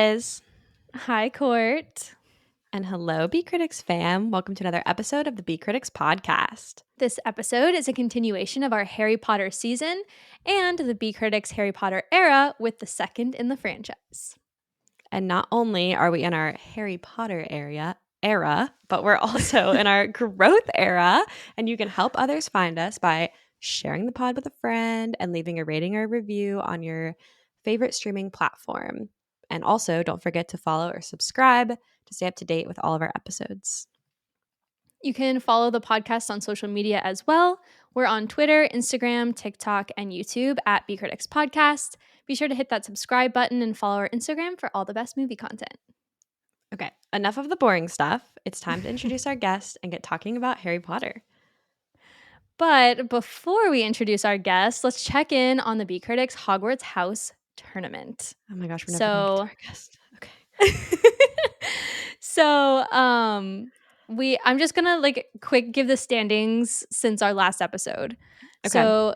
Liz. Hi, Court. And hello, Be Critics fam. Welcome to another episode of the Be Critics podcast. This episode is a continuation of our Harry Potter season and the Be Critics Harry Potter era with the second in the franchise. And not only are we in our Harry Potter era, but we're also in our growth era. And you can help others find us by sharing the pod with a friend and leaving a rating or review on your favorite streaming platform. And also, don't forget to follow or subscribe to stay up to date with all of our episodes. You can follow the podcast on social media as well. We're on Twitter, Instagram, TikTok, and YouTube at bcriticspodcast. Be sure to hit that subscribe button and follow our Instagram for all the best movie content. Okay, enough of the boring stuff. It's time to introduce our guest and get talking about Harry Potter. But before we introduce our guest, let's check in on the Be Critics Hogwarts House tournament. Oh my gosh, we're never going to get to our guest. Okay. So, I'm just gonna quick give the standings since our last episode. Okay. So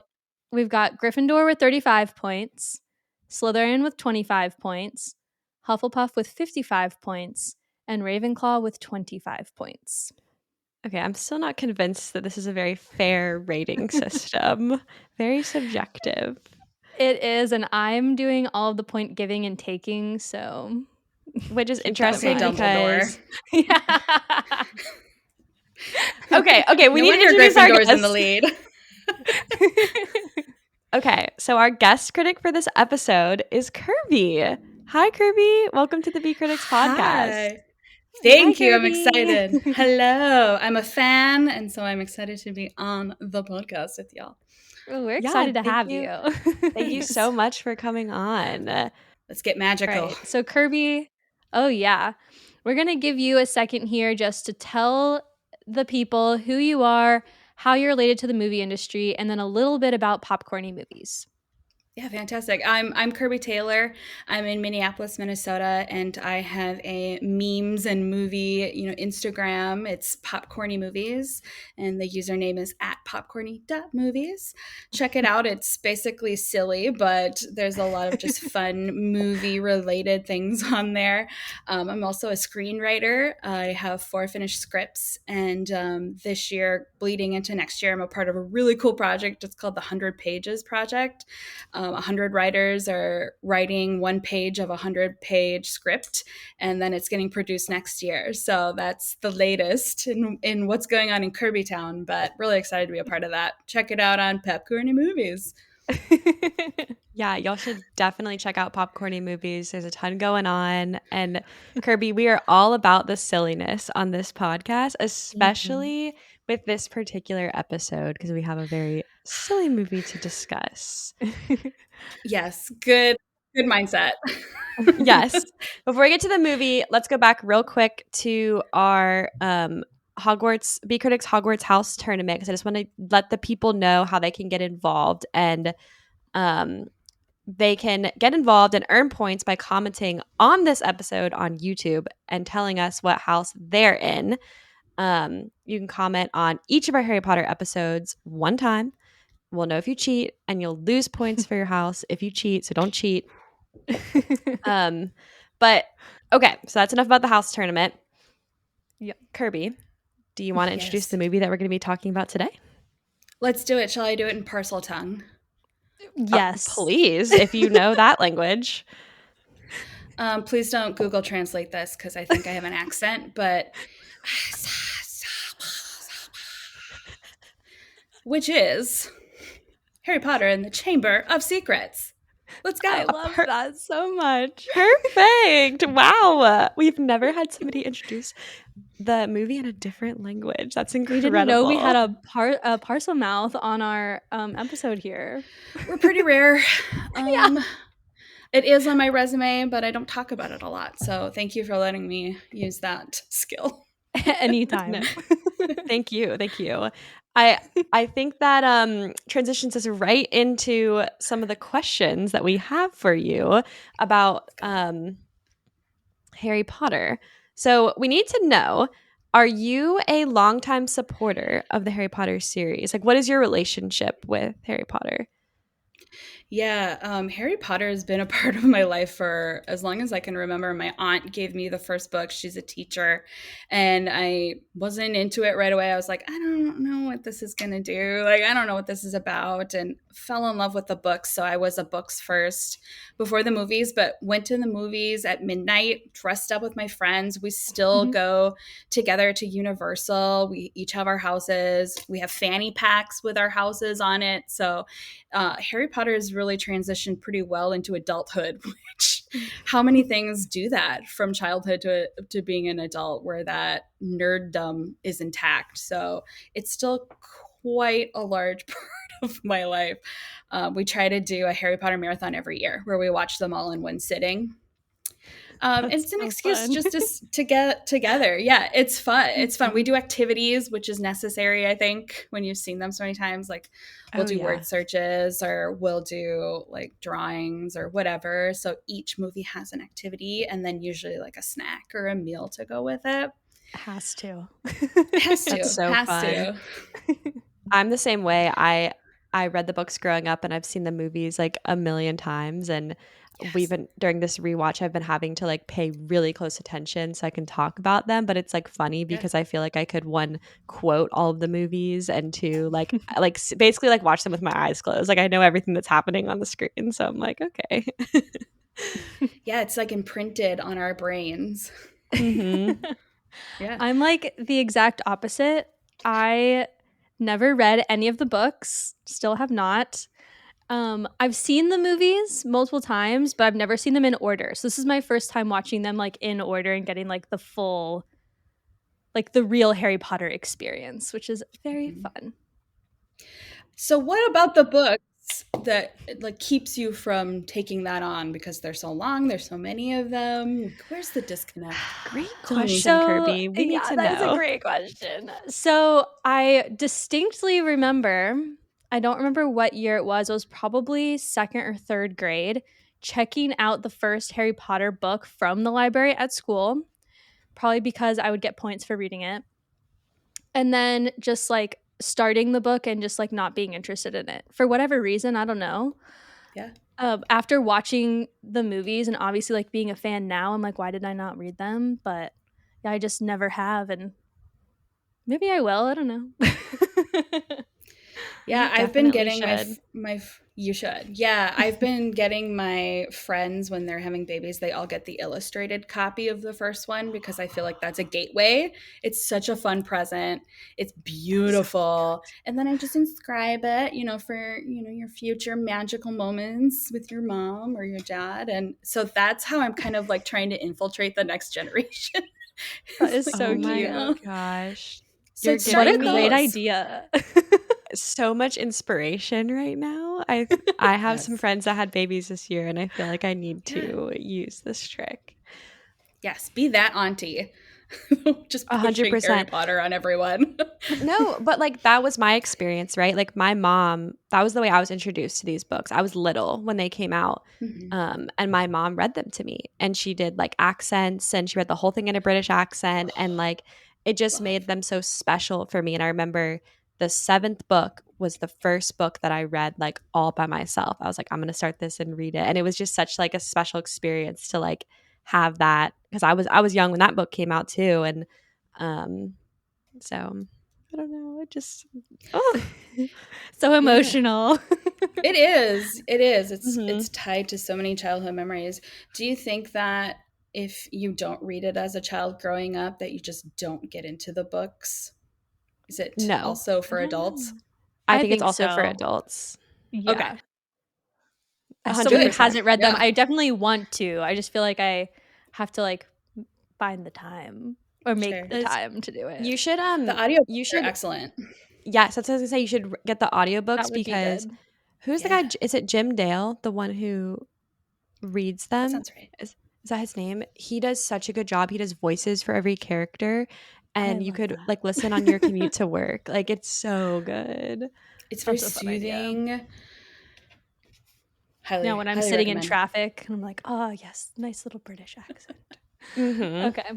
we've got Gryffindor with 35 points, Slytherin with 25 points, Hufflepuff with 55 points, and Ravenclaw with 25 points. Okay, I'm still not convinced that this is a very fair rating system. Very subjective. It is, and I'm doing all of the point giving and taking, so which is interesting because yeah. Okay, we need to introduce our guest. In the lead. Okay, so our guest critic for this episode is Kirby. Hi, Kirby. Welcome to the Be Critics podcast. Hi. Thank you. Kirby. I'm excited. Hello. I'm a fan, and so I'm excited to be on the podcast with y'all. Oh, we're excited to have you. Thank you so much for coming on. Let's get magical. Right. So Kirby, oh yeah. We're going to give you a second here just to tell the people who you are, how you're related to the movie industry, and then a little bit about Popcorny Movies. Yeah, fantastic. I'm Kirby Taylor. I'm in Minneapolis, Minnesota, and I have a memes and movie, Instagram. It's Popcorny Movies, and the username is @popcorny.movies. Check it out. It's basically silly, but there's a lot of just fun movie-related things on there. I'm also a screenwriter. I have 4 finished scripts, and this year, bleeding into next year, I'm a part of a really cool project. It's called the 100 Pages Project. 100 writers are writing 1 page of a 100-page script, and then it's getting produced next year. So that's the latest in what's going on in Kirby Town, but really excited to be a part of that. Check it out on Popcorny Movies. Yeah, y'all should definitely check out Popcorny Movies. There's a ton going on. And Kirby, we are all about the silliness on this podcast, especially with this particular episode, because we have a very silly movie to discuss. Yes, good mindset. Yes. Before we get to the movie, let's go back real quick to our Hogwarts Be Critics Hogwarts House tournament, because I just want to let the people know how they can get involved. And they can get involved and earn points by commenting on this episode on YouTube and telling us what house they're in. You can comment on each of our Harry Potter episodes 1 time. We'll know if you cheat, and you'll lose points for your house if you cheat, so don't cheat. But okay, so that's enough about the house tournament. Yep. Kirby, do you want to introduce the movie that we're going to be talking about today? Let's do it. Shall I do it in parseltongue? Yes. Please, if you know that language. Please don't Google Translate this, because I think I have an accent, but which is Harry Potter and the Chamber of Secrets. Let's go. I love that so much. Perfect. Wow. We've never had somebody introduce the movie in a different language. That's incredible. We didn't know we had a parcel mouth on our episode here. We're pretty rare. Yeah. It is on my resume, but I don't talk about it a lot. So thank you for letting me use that skill. Anytime. No. Thank you. I think that transitions us right into some of the questions that we have for you about Harry Potter. So we need to know, are you a longtime supporter of the Harry Potter series? Like, what is your relationship with Harry Potter? Yeah, Harry Potter has been a part of my life for as long as I can remember. My aunt gave me the first book. She's a teacher, and I wasn't into it right away. I was like, I don't know what this is going to do. Like, I don't know what this is about, and fell in love with the books. So I was a books first before the movies, but went to the movies at midnight, dressed up with my friends. We still go together to Universal. We each have our houses. We have fanny packs with our houses on it. So Harry Potter has really transitioned pretty well into adulthood, which how many things do that from childhood to being an adult where that nerddom is intact. So it's still quite a large part of my life. We try to do a Harry Potter marathon every year where we watch them all in one sitting. It's an excuse just to get together. Yeah, it's fun. It's fun. We do activities, which is necessary, I think, when you've seen them so many times. Like we'll do word searches or we'll do like drawings or whatever. So each movie has an activity and then usually like a snack or a meal to go with it. Has to. Has to. That's so has fun. to. I'm the same way. I read the books growing up and I've seen the movies like a million times, and we've been during this rewatch I've been having to like pay really close attention so I can talk about them, but it's like funny because I feel like I could one quote all of the movies and two like basically like watch them with my eyes closed. Like I know everything that's happening on the screen, so I'm like, okay. Yeah, it's like imprinted on our brains. Mm-hmm. Yeah. I'm like the exact opposite. I never read any of the books, still have not. I've seen the movies multiple times, but I've never seen them in order. So this is my first time watching them like in order and getting like the full, like the real Harry Potter experience, which is very fun. So what about the books that like keeps you from taking that on because they're so long, there's so many of them? Where's the disconnect? Great Tell me. question, Kirby. We need to know. That's a great question. So I distinctly remember, I don't remember what year it was probably second or third grade, checking out the first Harry Potter book from the library at school, probably because I would get points for reading it. And then just like starting the book and just like not being interested in it for whatever reason. I don't know. Yeah. After watching the movies and obviously like being a fan now, I'm like, why did I not read them? But yeah, I just never have, and maybe I will. I don't know. Yeah, I've been getting you should. Yeah, I've been getting my friends when they're having babies, they all get the illustrated copy of the first one because I feel like that's a gateway. It's such a fun present. It's beautiful. And then I just inscribe it, for, your future magical moments with your mom or your dad. And so that's how I'm kind of like trying to infiltrate the next generation. That is so cute. My gosh. So what a great idea. So much inspiration right now. I have some friends that had babies this year, and I feel like I need to use this trick. Yes, be that auntie. Just 100% Harry Potter on everyone. No, but like that was my experience, right? Like my mom, that was the way I was introduced to these books. I was little when they came out, and my mom read them to me, and she did like accents, and she read the whole thing in a British accent, and like it just made them so special for me. And I remember the seventh book was the first book that I read like all by myself. I was like, I'm gonna start this and read it, and it was just such like a special experience to like have that because I was young when that book came out too, and so I don't know. It just so emotional. It is. It's tied to so many childhood memories. Do you think that if you don't read it as a child growing up, that you just don't get into the books? Is it also for adults? I think it's also for adults. Yeah. Okay. As someone who hasn't read them, I definitely want to. I just feel like I have to like find the time or make the time to do it. You should the audiobooks are excellent. Yes, that's what I was gonna say. You should get the audiobooks because who's the guy? Is it Jim Dale, the one who reads them? That sounds right. Is that his name? He does such a good job. He does voices for every character, and you could like listen on your commute to work. Like it's so good. It's very soothing. When I'm sitting in traffic and I'm like, oh yes, nice little British accent. Okay.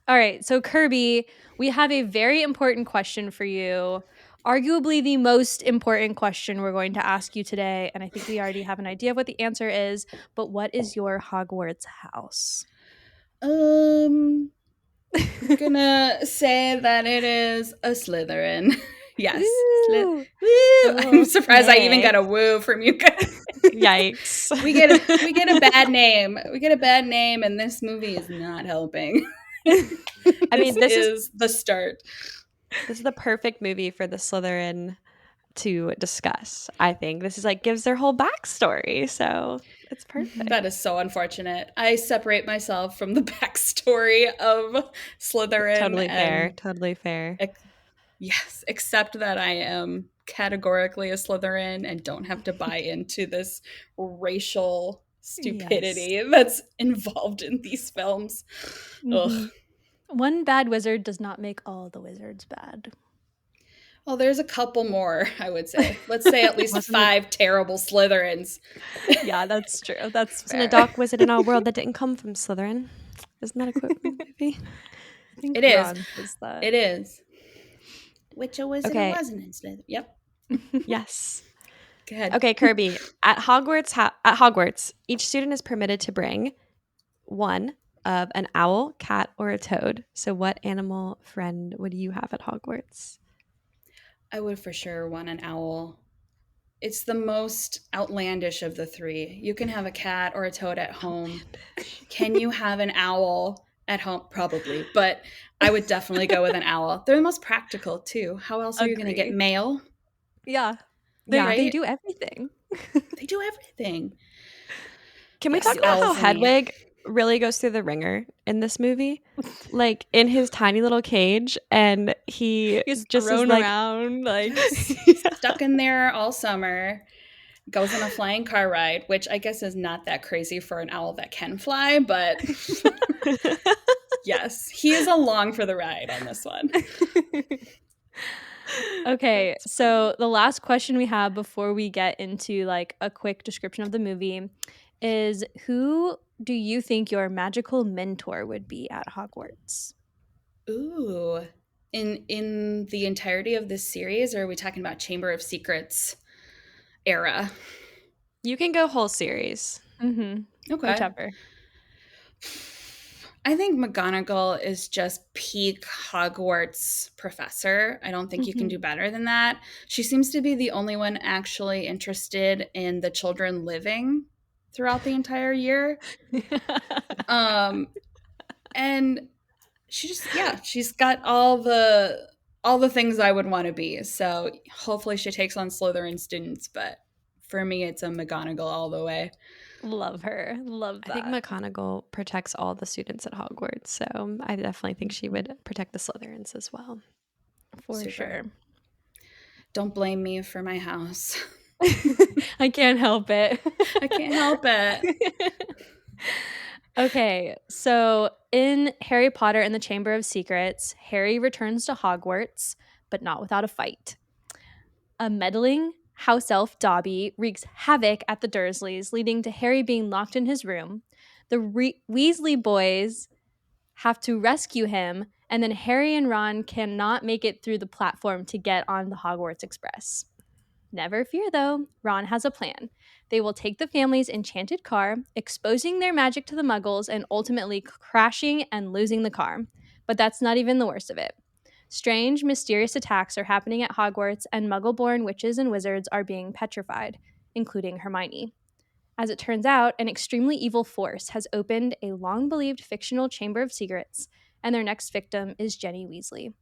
All right. So Kirby, we have a very important question for you. Arguably the most important question we're going to ask you today, and I think we already have an idea of what the answer is, but what is your Hogwarts house? I'm gonna say that it is a Slytherin. Yes. Woo! Woo! I'm surprised I even Nay. got a woo from you guys. Yikes. We get a bad name. We get a bad name, and this movie is not helping. I mean, this is the start. This is the perfect movie for the Slytherin to discuss. I think this is like gives their whole backstory, so it's perfect. That is so unfortunate. I separate myself from the backstory of Slytherin. Totally fair. Yes, except that I am categorically a Slytherin and don't have to buy into this racial stupidity that's involved in these films. Ugh. One bad wizard does not make all the wizards bad. Well, there's a couple more, I would say. Let's say at least 5 terrible Slytherins. Yeah, that's true. That's fair. Isn't a dark wizard in our world that didn't come from Slytherin? Isn't that a quote from the movie? I think It is. It is. Which a wizard wasn't in Slytherin. Yep. Yes. Go ahead. Okay, Kirby. At Hogwarts, each student is permitted to bring one of an owl, cat, or a toad. So what animal friend would you have at Hogwarts? I would for sure want an owl. It's the most outlandish of the 3. You can have a cat or a toad at home. Can you have an owl at home? Probably, but I would definitely go with an owl. They're the most practical too. How else are you going to get mail? Yeah. They do everything. They do everything. Can we talk about how Hedwig really goes through the ringer in this movie? Like in his tiny little cage, and he's just thrown around, like stuck in there all summer. Goes on a flying car ride, which I guess is not that crazy for an owl that can fly, but yes, he is along for the ride on this one. Okay, so the last question we have before we get into like a quick description of the movie is, who do you think your magical mentor would be at Hogwarts? Ooh. In the entirety of this series, or are we talking about Chamber of Secrets era? You can go whole series. Okay. Whichever. I think McGonagall is just peak Hogwarts professor. I don't think you can do better than that. She seems to be the only one actually interested in the children living throughout the entire year. And she's got all the things I would want to be. So hopefully she takes on Slytherin students, but for me it's a McGonagall all the way. Love her. Love that. I think McGonagall protects all the students at Hogwarts, so I definitely think she would protect the Slytherins as well. For sure. Don't blame me for my house. I can't help it. I can't help it. Okay, so in Harry Potter and the Chamber of Secrets, Harry returns to Hogwarts, but not without a fight. A meddling house elf Dobby wreaks havoc at the Dursleys, leading to Harry being locked in his room. The Weasley boys have to rescue him, and then Harry and Ron cannot make it through the platform to get on the Hogwarts Express. Never fear, though. Ron has a plan. They will take the family's enchanted car, exposing their magic to the Muggles and ultimately crashing and losing the car. But that's not even the worst of it. Strange, mysterious attacks are happening at Hogwarts, and Muggle-born witches and wizards are being petrified, including Hermione. As it turns out, an extremely evil force has opened a long-believed fictional Chamber of Secrets, and their next victim is Ginny Weasley.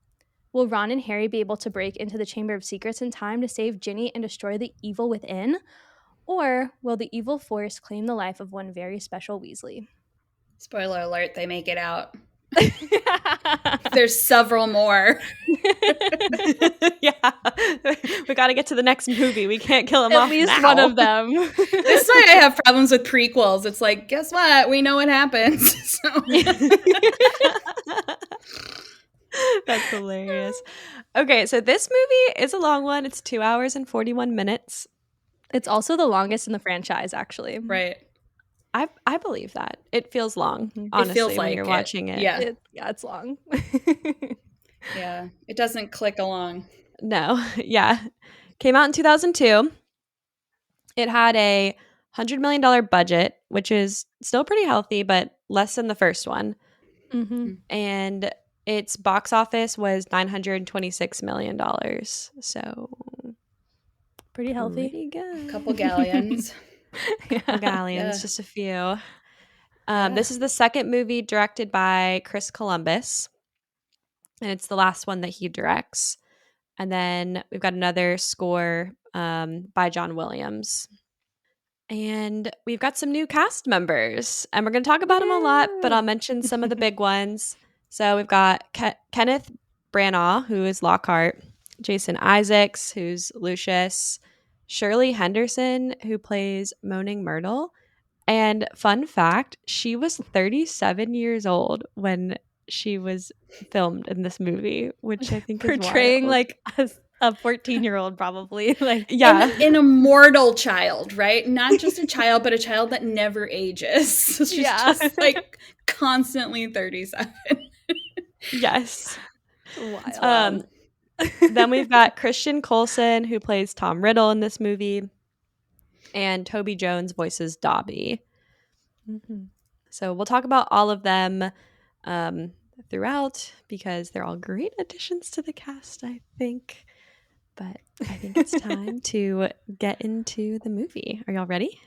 Will Ron and Harry be able to break into the Chamber of Secrets in time to save Ginny and destroy the evil within? Or will the evil force claim the life of one very special Weasley? Spoiler alert, they make it out. There's several more. Yeah. We got to get to the next movie. We can't kill them off At least now. one of them. That's why I have problems with prequels. It's like, guess what? We know what happens. So. That's hilarious. Okay, so this movie is a long one. It's 2 hours and 41 minutes. It's also the longest in the franchise, actually. Right. I believe that. It feels long, honestly, it feels when like you're watching it. Yeah. It's long. Yeah. It doesn't click along. No. Yeah. Came out in 2002. It had a $100 million budget, which is still pretty healthy, but less than the first one. Mm-hmm. And its box office was $926 million. So Pretty healthy. pretty good. Couple galleons. Couple galleons, Yeah. just a few. This is the second movie directed by Chris Columbus, and it's the last one that he directs. And then we've got another score by John Williams. And we've got some new cast members, and we're going to talk about them a lot, but I'll mention some of the big ones. So we've got Kenneth Branagh, who is Lockhart, Jason Isaacs, who's Lucius, Shirley Henderson, who plays Moaning Myrtle. And fun fact, she was 37 years old when she was filmed in this movie, which I think portraying is like a 14-year-old probably. Like, yeah, An immortal child, right? Not just a child, but a child that never ages. So she's just like constantly 37. yes. Wild. Then we've got Christian Coulson, who plays Tom Riddle in this movie, and Toby Jones voices Dobby. Mm-hmm. So we'll talk about all of them throughout because they're all great additions to the cast, I think. But I think it's time to get into the movie. Are y'all ready?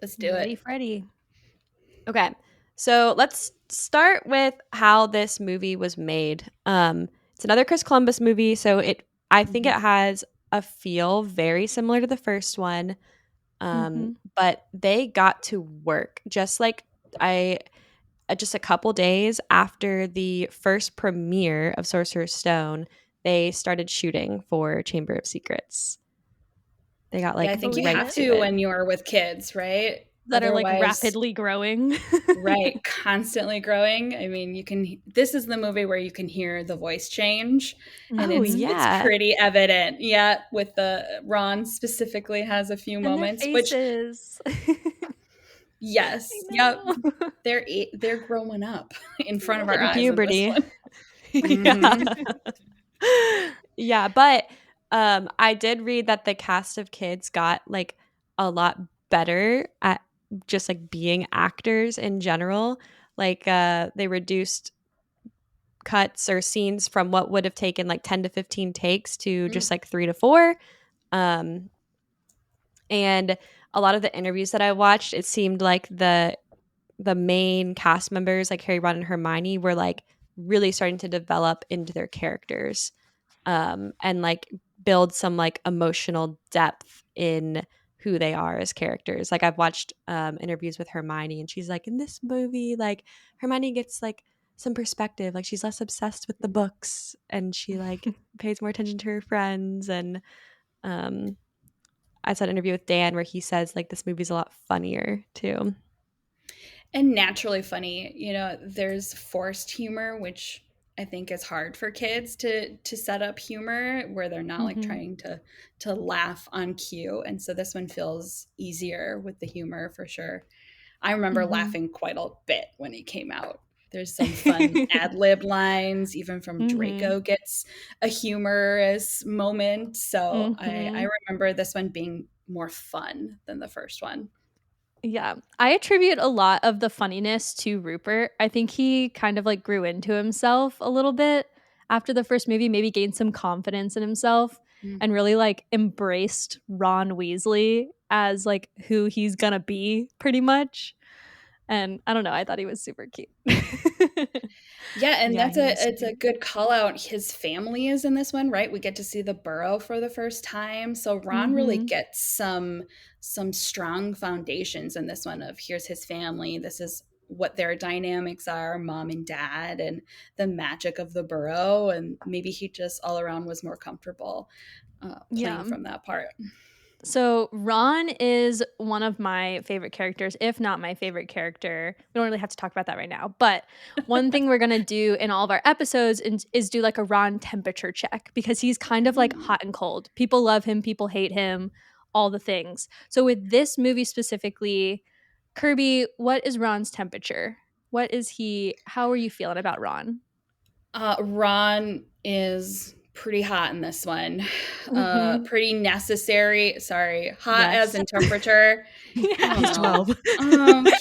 Let's do Ready, it. Freddy. Okay. So let's start with how this movie was made. It's another Chris Columbus movie, so I think it has a feel very similar to the first one. But they got to work just like just a couple days after the first premiere of Sorcerer's Stone, they started shooting for Chamber of Secrets. They got like I think you right have to to it. when you're with kids, right? That are like Otherwise- rapidly growing. right, constantly growing. I mean, this is the movie where you can hear the voice change, and it's pretty evident. Yeah, with the Ron specifically has a few moments, and their faces. yes, yep, they're growing up in front of our eyes. Puberty. In this one. Yeah, but I did read that the cast of kids got like a lot better at just like being actors in general. Like they reduced cuts or scenes from what would have taken like 10 to 15 takes to just like 3 to 4. And a lot of the interviews that I watched, it seemed like the main cast members like Harry, Ron, and Hermione were like really starting to develop into their characters and like build some like emotional depth in who they are as characters. Like I've watched interviews with Hermione, and she's like, in this movie, like Hermione gets like some perspective. Like she's less obsessed with the books, and she like pays more attention to her friends. And I saw an interview with Dan where he says like this movie's a lot funnier too. And naturally funny. There's forced humor, which I think is hard for kids to set up humor where they're not like trying to laugh on cue. And so this one feels easier with the humor for sure. I remember laughing quite a bit when it came out. There's some fun ad-lib lines, even from Draco gets a humorous moment. So I remember this one being more fun than the first one. Yeah, I attribute a lot of the funniness to Rupert. I think he kind of like grew into himself a little bit after the first movie, maybe gained some confidence in himself and really like embraced Ron Weasley as like who he's gonna be pretty much. And I don't know, I thought he was super cute. Yeah, and it's a good call out. His family is in this one, right? We get to see the Burrow for the first time. So Ron really gets some strong foundations in this one of here's his family. This is what their dynamics are, mom and dad, and the magic of the Burrow. And maybe he just all around was more comfortable playing from that part. So Ron is one of my favorite characters, if not my favorite character. We don't really have to talk about that right now. But one thing we're going to do in all of our episodes is do like a Ron temperature check because he's kind of like hot and cold. People love him, people hate him, all the things. So with this movie specifically, Kirby, what is Ron's temperature? How are you feeling about Ron? Ron is pretty hot in this one. Mhm. Pretty necessary. Sorry, hot as Yes. in temperature. I Yeah. don't He's know. 12.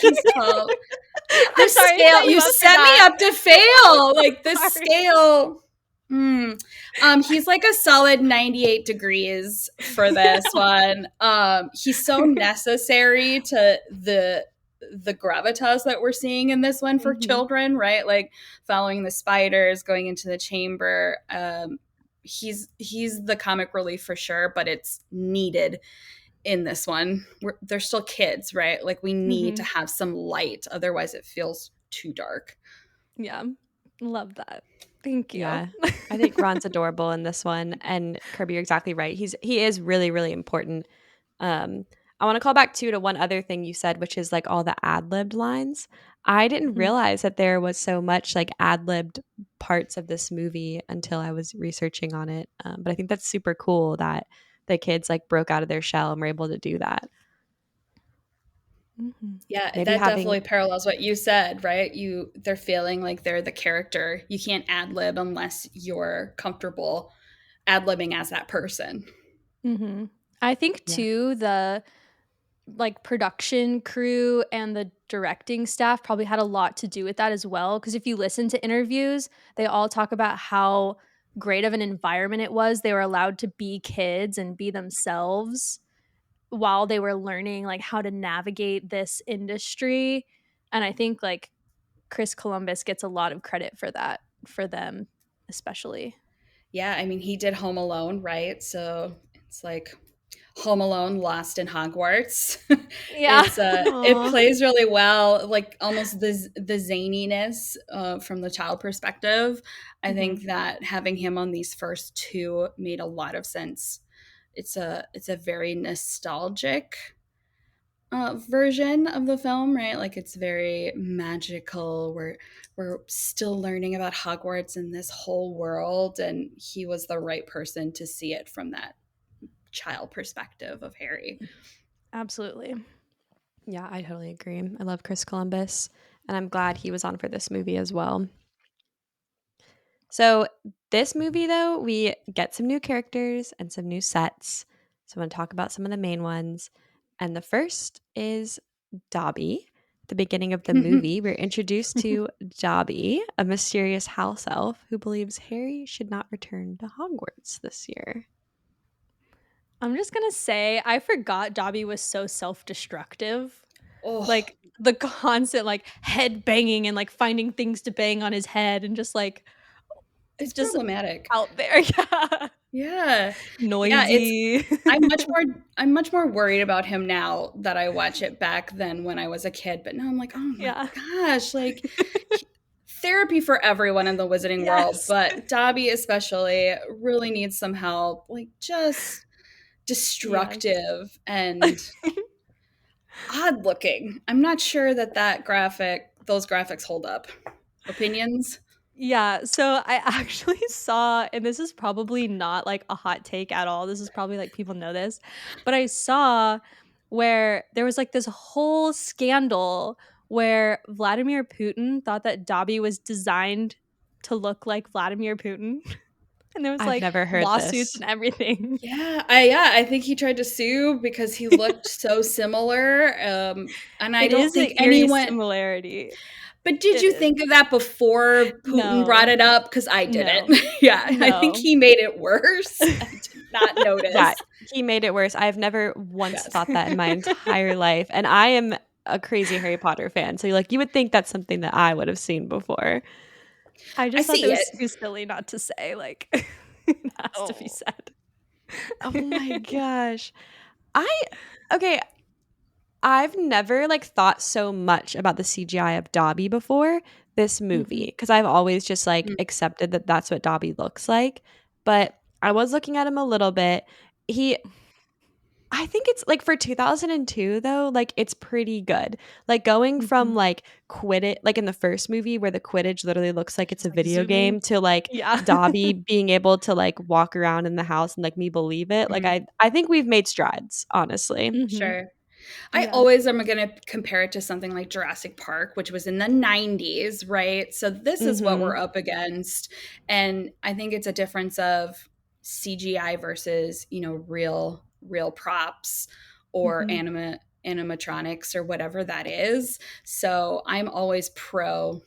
He's 12. The I'm sorry, scale, set you you up for set me that. up to fail. Like the Sorry. scale. He's like a solid 98 degrees for this one. He's so necessary to the gravitas that we're seeing in this one for Mhm. children, right? Like following the spiders, going into the chamber. He's the comic relief for sure, but it's needed in this one. They're still kids, right? Like we need to Mhm. have some light, otherwise it feels too dark. Yeah. Love that. Thank you. Yeah. I think Ron's adorable in this one. And Kirby, you're exactly right. He is really, really important. I want to call back too to one other thing you said, which is like all the ad-libbed lines. I didn't Mhm. realize that there was so much like ad-libbed parts of this movie until I was researching on it. But I think that's super cool that the kids like broke out of their shell and were able to do that. Mhm. Yeah, Maybe that having definitely parallels what you said, right? They're feeling like they're the character. You can't ad lib unless you're comfortable ad libbing as that person. Mhm. I think yeah. too the like production crew and the directing staff probably had a lot to do with that as well, because if you listen to interviews, they all talk about how great of an environment it was. They were allowed to be kids and be themselves while they were learning like how to navigate this industry. And I think like Chris Columbus gets a lot of credit for that, for them especially. Yeah, I mean, he did Home Alone, right? So it's like Home Alone lost in Hogwarts. Yeah. It Aw. plays really well, like almost the zaniness from the child perspective. I think Mhm. that having him on these first two made a lot of sense. It's a very nostalgic version of the film, right? Like it's very magical. We're still learning about Hogwarts and this whole world, and he was the right person to see it from that child perspective of Harry. Absolutely. Yeah, I totally agree. I love Chris Columbus, and I'm glad he was on for this movie as well. So, this movie, though, we get some new characters and some new sets. So, I want to talk about some of the main ones. And the first is Dobby. At the beginning of the movie, we're introduced to Dobby, a mysterious house elf who believes Harry should not return to Hogwarts this year. I'm just gonna say I forgot Dobby was so self-destructive. Oh, Like the constant like head banging and like finding things to bang on his head and it's just problematic. out there. Yeah. Yeah. Yeah, it's Noisy. I'm much more worried about him now that I watch it back than when I was a kid. But now I'm like, oh my Yeah. gosh, like therapy for everyone in the wizarding world, Yes. but Dobby especially really needs some help. Like just Yes. destructive and odd looking. I'm not sure those graphics hold up. Opinions? Yeah, so I actually saw, and this is probably not like a hot take at all. This is probably like people know this, but I saw where there was like this whole scandal where Vladimir Putin thought that Dobby was designed to look like Vladimir Putin. And there was I've like never heard lawsuits this. and everything. Yeah, I think he tried to sue because he looked so similar. And I It don't is an think eerie anyone. But similarity. did It you is. think of that before Putin brought No, it up? Because I didn't. no, Yeah, I think no. he made it worse. I did not Yeah, notice. he made it worse. I've never once Yes. thought that in my entire life, and I am a crazy Harry Potter fan. So, like, you would think that's something that I would have seen before. I I just thought it see was it. too silly not to say. Like, it has to be Oh. said. Oh my gosh. I okay, I've never like thought so much about the CGI of Dobby before this movie Mhm. because I've always just like Mm. accepted that that's what Dobby looks like. But I was looking at him a little bit. He I think it's like for 2002 though, like it's pretty good. Like going from Mhm. like Quidditch, like in the first movie where the Quidditch literally looks like it's Just a like video zooming. game to like Yeah. Dobby being able to like walk around in the house and like me believe it. Like Mhm. I think we've made strides, honestly. Mhm. Sure. I always am going to compare it to something like Jurassic Park, which was in the 90s, right? So this is what we're up against. And I think it's a difference of CGI versus, real props or animatronics or whatever that is. So I'm always pro,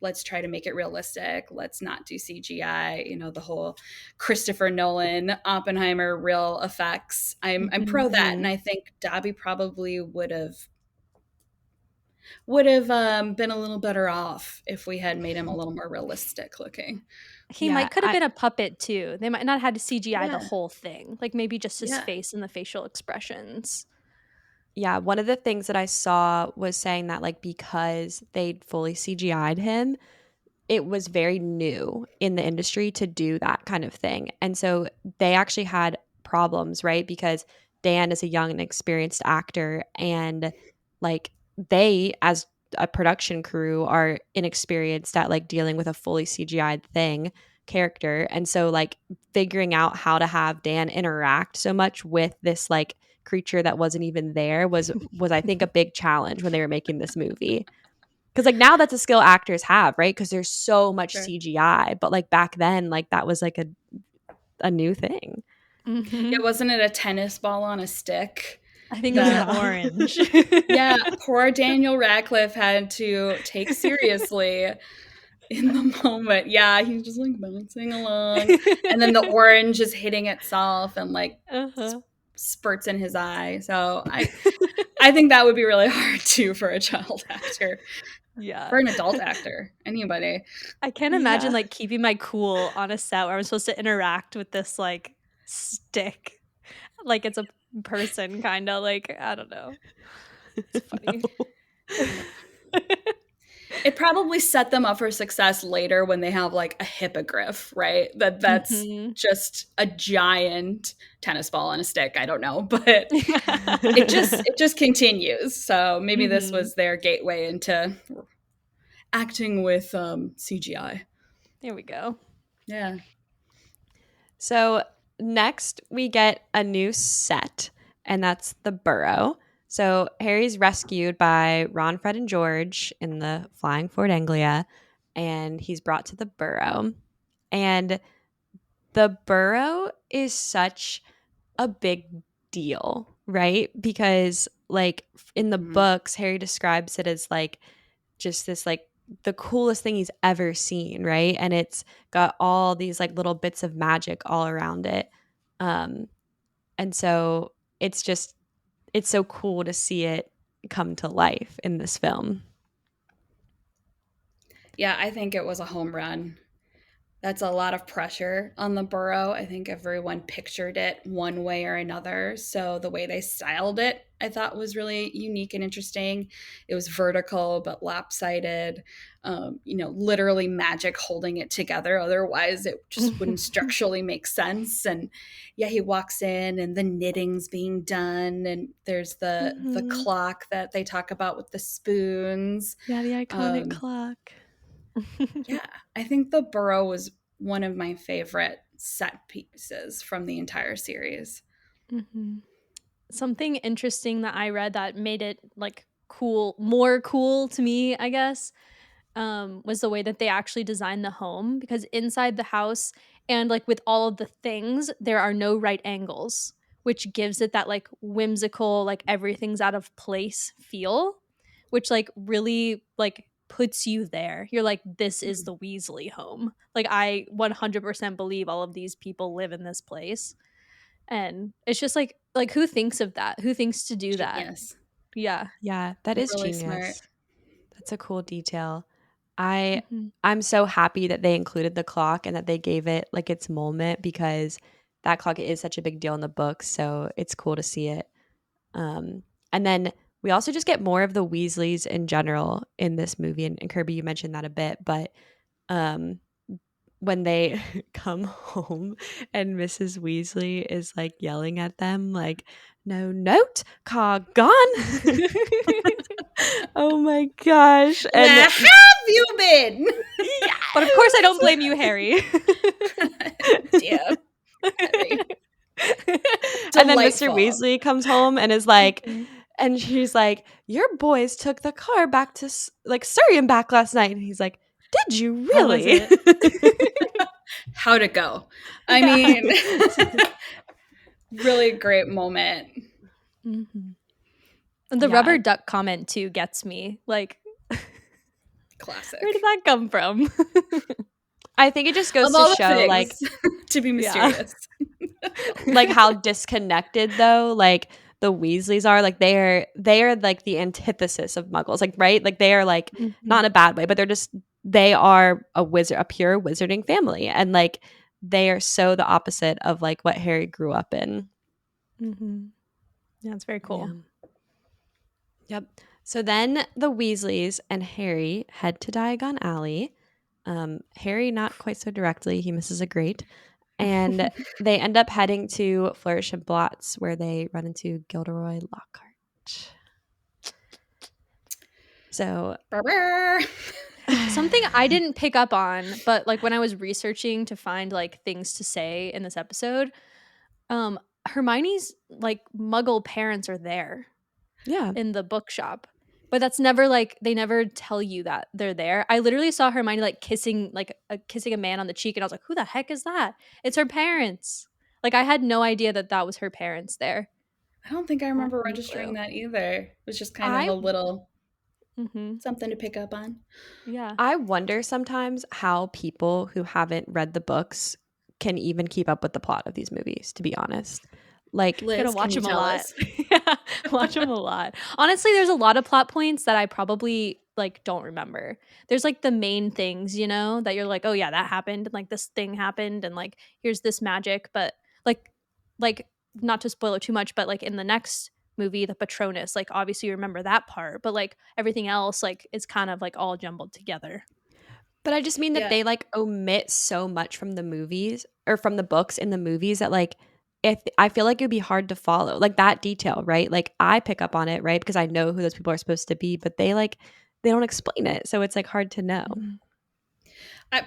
let's try to make it realistic. Let's not do CGI, the whole Christopher Nolan, Oppenheimer, real effects. I'm pro that. And I think Dobby probably would have been a little better off if we had made him a little more realistic looking. He could have been a puppet too. They might not have had to CGI the whole thing. Like maybe just his face and the facial expressions. Yeah, one of the things that I saw was saying that like because they'd fully CGI'd him, it was very new in the industry to do that kind of thing. And so they actually had problems, right? Because Dan is a young and experienced actor, and like they as a production crew are inexperienced at like dealing with a fully CGI'd character. And so like figuring out how to have Dan interact so much with this like creature that wasn't even there was I think a big challenge when they were making this movie. Because like now that's a skill actors have, right? Because there's so much CGI, but like back then, like that was like a new thing. It wasn't it a tennis ball on a stick? I think it was orange. Yeah, poor Daniel Radcliffe had to take seriously in the moment. Yeah, he's just like bouncing along, and then the orange is hitting itself and like spurts in his eye. So I think that would be really hard too for a child actor. Yeah. For an adult actor, anybody. I can't imagine like keeping my cool on a set where I'm supposed to interact with this like stick. Like it's a person kind of like, I don't know. It's funny. No. It probably set them up for success later when they have like a hippogriff, right? That's just a giant tennis ball on a stick. I don't know, but it just continues. So maybe this was their gateway into acting with CGI. There we go. Yeah. So next we get a new set, and that's the Burrow. So Harry's rescued by Ron, Fred, and George in the Flying Ford Anglia, and he's brought to the Burrow. And the Burrow is such a big deal, right? Because like in the books, Harry describes it as like just this like the coolest thing he's ever seen, right? And it's got all these like little bits of magic all around it. And so it's so cool to see it come to life in this film. Yeah, I think it was a home run. That's a lot of pressure on the Burrow. I think everyone pictured it one way or another. So the way they styled it, I thought was really unique and interesting. It was vertical but lopsided, literally magic holding it together. Otherwise, it just wouldn't structurally make sense. And yeah, he walks in and the knitting's being done. And there's the clock that they talk about with the spoons. Yeah, the iconic clock. Yeah, I think the Burrow was one of my favorite set pieces from the entire series. Something interesting that I read that made it like more cool to me, I guess, was the way that they actually designed the home, because inside the house and like with all of the things, there are no right angles, which gives it that like whimsical, like everything's out of place feel, which like really like puts you there. You're like, this is the Weasley home. Like I 100% believe all of these people live in this place. And it's just like who thinks of that? Who thinks to do Genius. that? Yeah. Yeah, that is really genius. Smart. That's a cool detail. I'm so happy that they included the clock and that they gave it like its moment, because that clock is such a big deal in the books. So it's cool to see it. And then we also just get more of the Weasleys in general in this movie. And Kirby, you mentioned that a bit, but when they come home and Mrs. Weasley is like yelling at them like, no note, car gone. Oh my gosh. And where have you been? But of course I don't blame you, Harry. Harry. And then Mr. Weasley comes home and is like, And she's like, your boys took the car back to like Surrey and back last night. And he's like, did you How was really? it? How'd it go? I Yeah. mean, really great moment. Mm-hmm. And the Yeah. rubber duck comment too gets me. Like, Classic. where did that come from? I think it just goes Of all to the show things, like to be Yeah. mysterious. like how disconnected though like the Weasleys are. Like they are like the antithesis of Muggles, like right, like they are like not in a bad way, but they are a pure wizarding family, and like they are so the opposite of like what Harry grew up in. Mm-hmm. Yeah, it's very cool. Yep. So then the Weasleys and Harry head to Diagon Alley. Harry not quite so directly, he misses a grate. And they end up heading to Flourish and Blotts, where they run into Gilderoy Lockhart. So Something I didn't pick up on, but like when I was researching to find like things to say in this episode, Hermione's like Muggle parents are there yeah. in the bookshop. But that's never like they never tell you that they're there. I literally saw Hermione like kissing a man on the cheek, and I was like, "Who the heck is that?" It's her parents. Like I had no idea that was her parents there. I don't think I remember Not a registering clue. that either. It was just kind of I a little Mm-hmm. something to pick up on. Yeah. I wonder sometimes how people who haven't read the books can even keep up with the plot of these movies, to be honest. Like Liz, Gotta can watch you them a tell lot. us? Yeah, watch them a lot. Honestly, there's a lot of plot points that I probably like don't remember. There's like the main things, that you're like, oh yeah, that happened, and like this thing happened, and like here's this magic. But like not to spoil it too much, but like in the next movie, the Patronus, like obviously you remember that part, but like everything else, like it's kind of like all jumbled together. But I just mean that Yeah. they like omit so much from the movies or from the books in the movies that like if I feel like it would be hard to follow like that detail, right? Like I pick up on it, right? Because I know who those people are supposed to be, but they don't explain it. So it's like hard to know.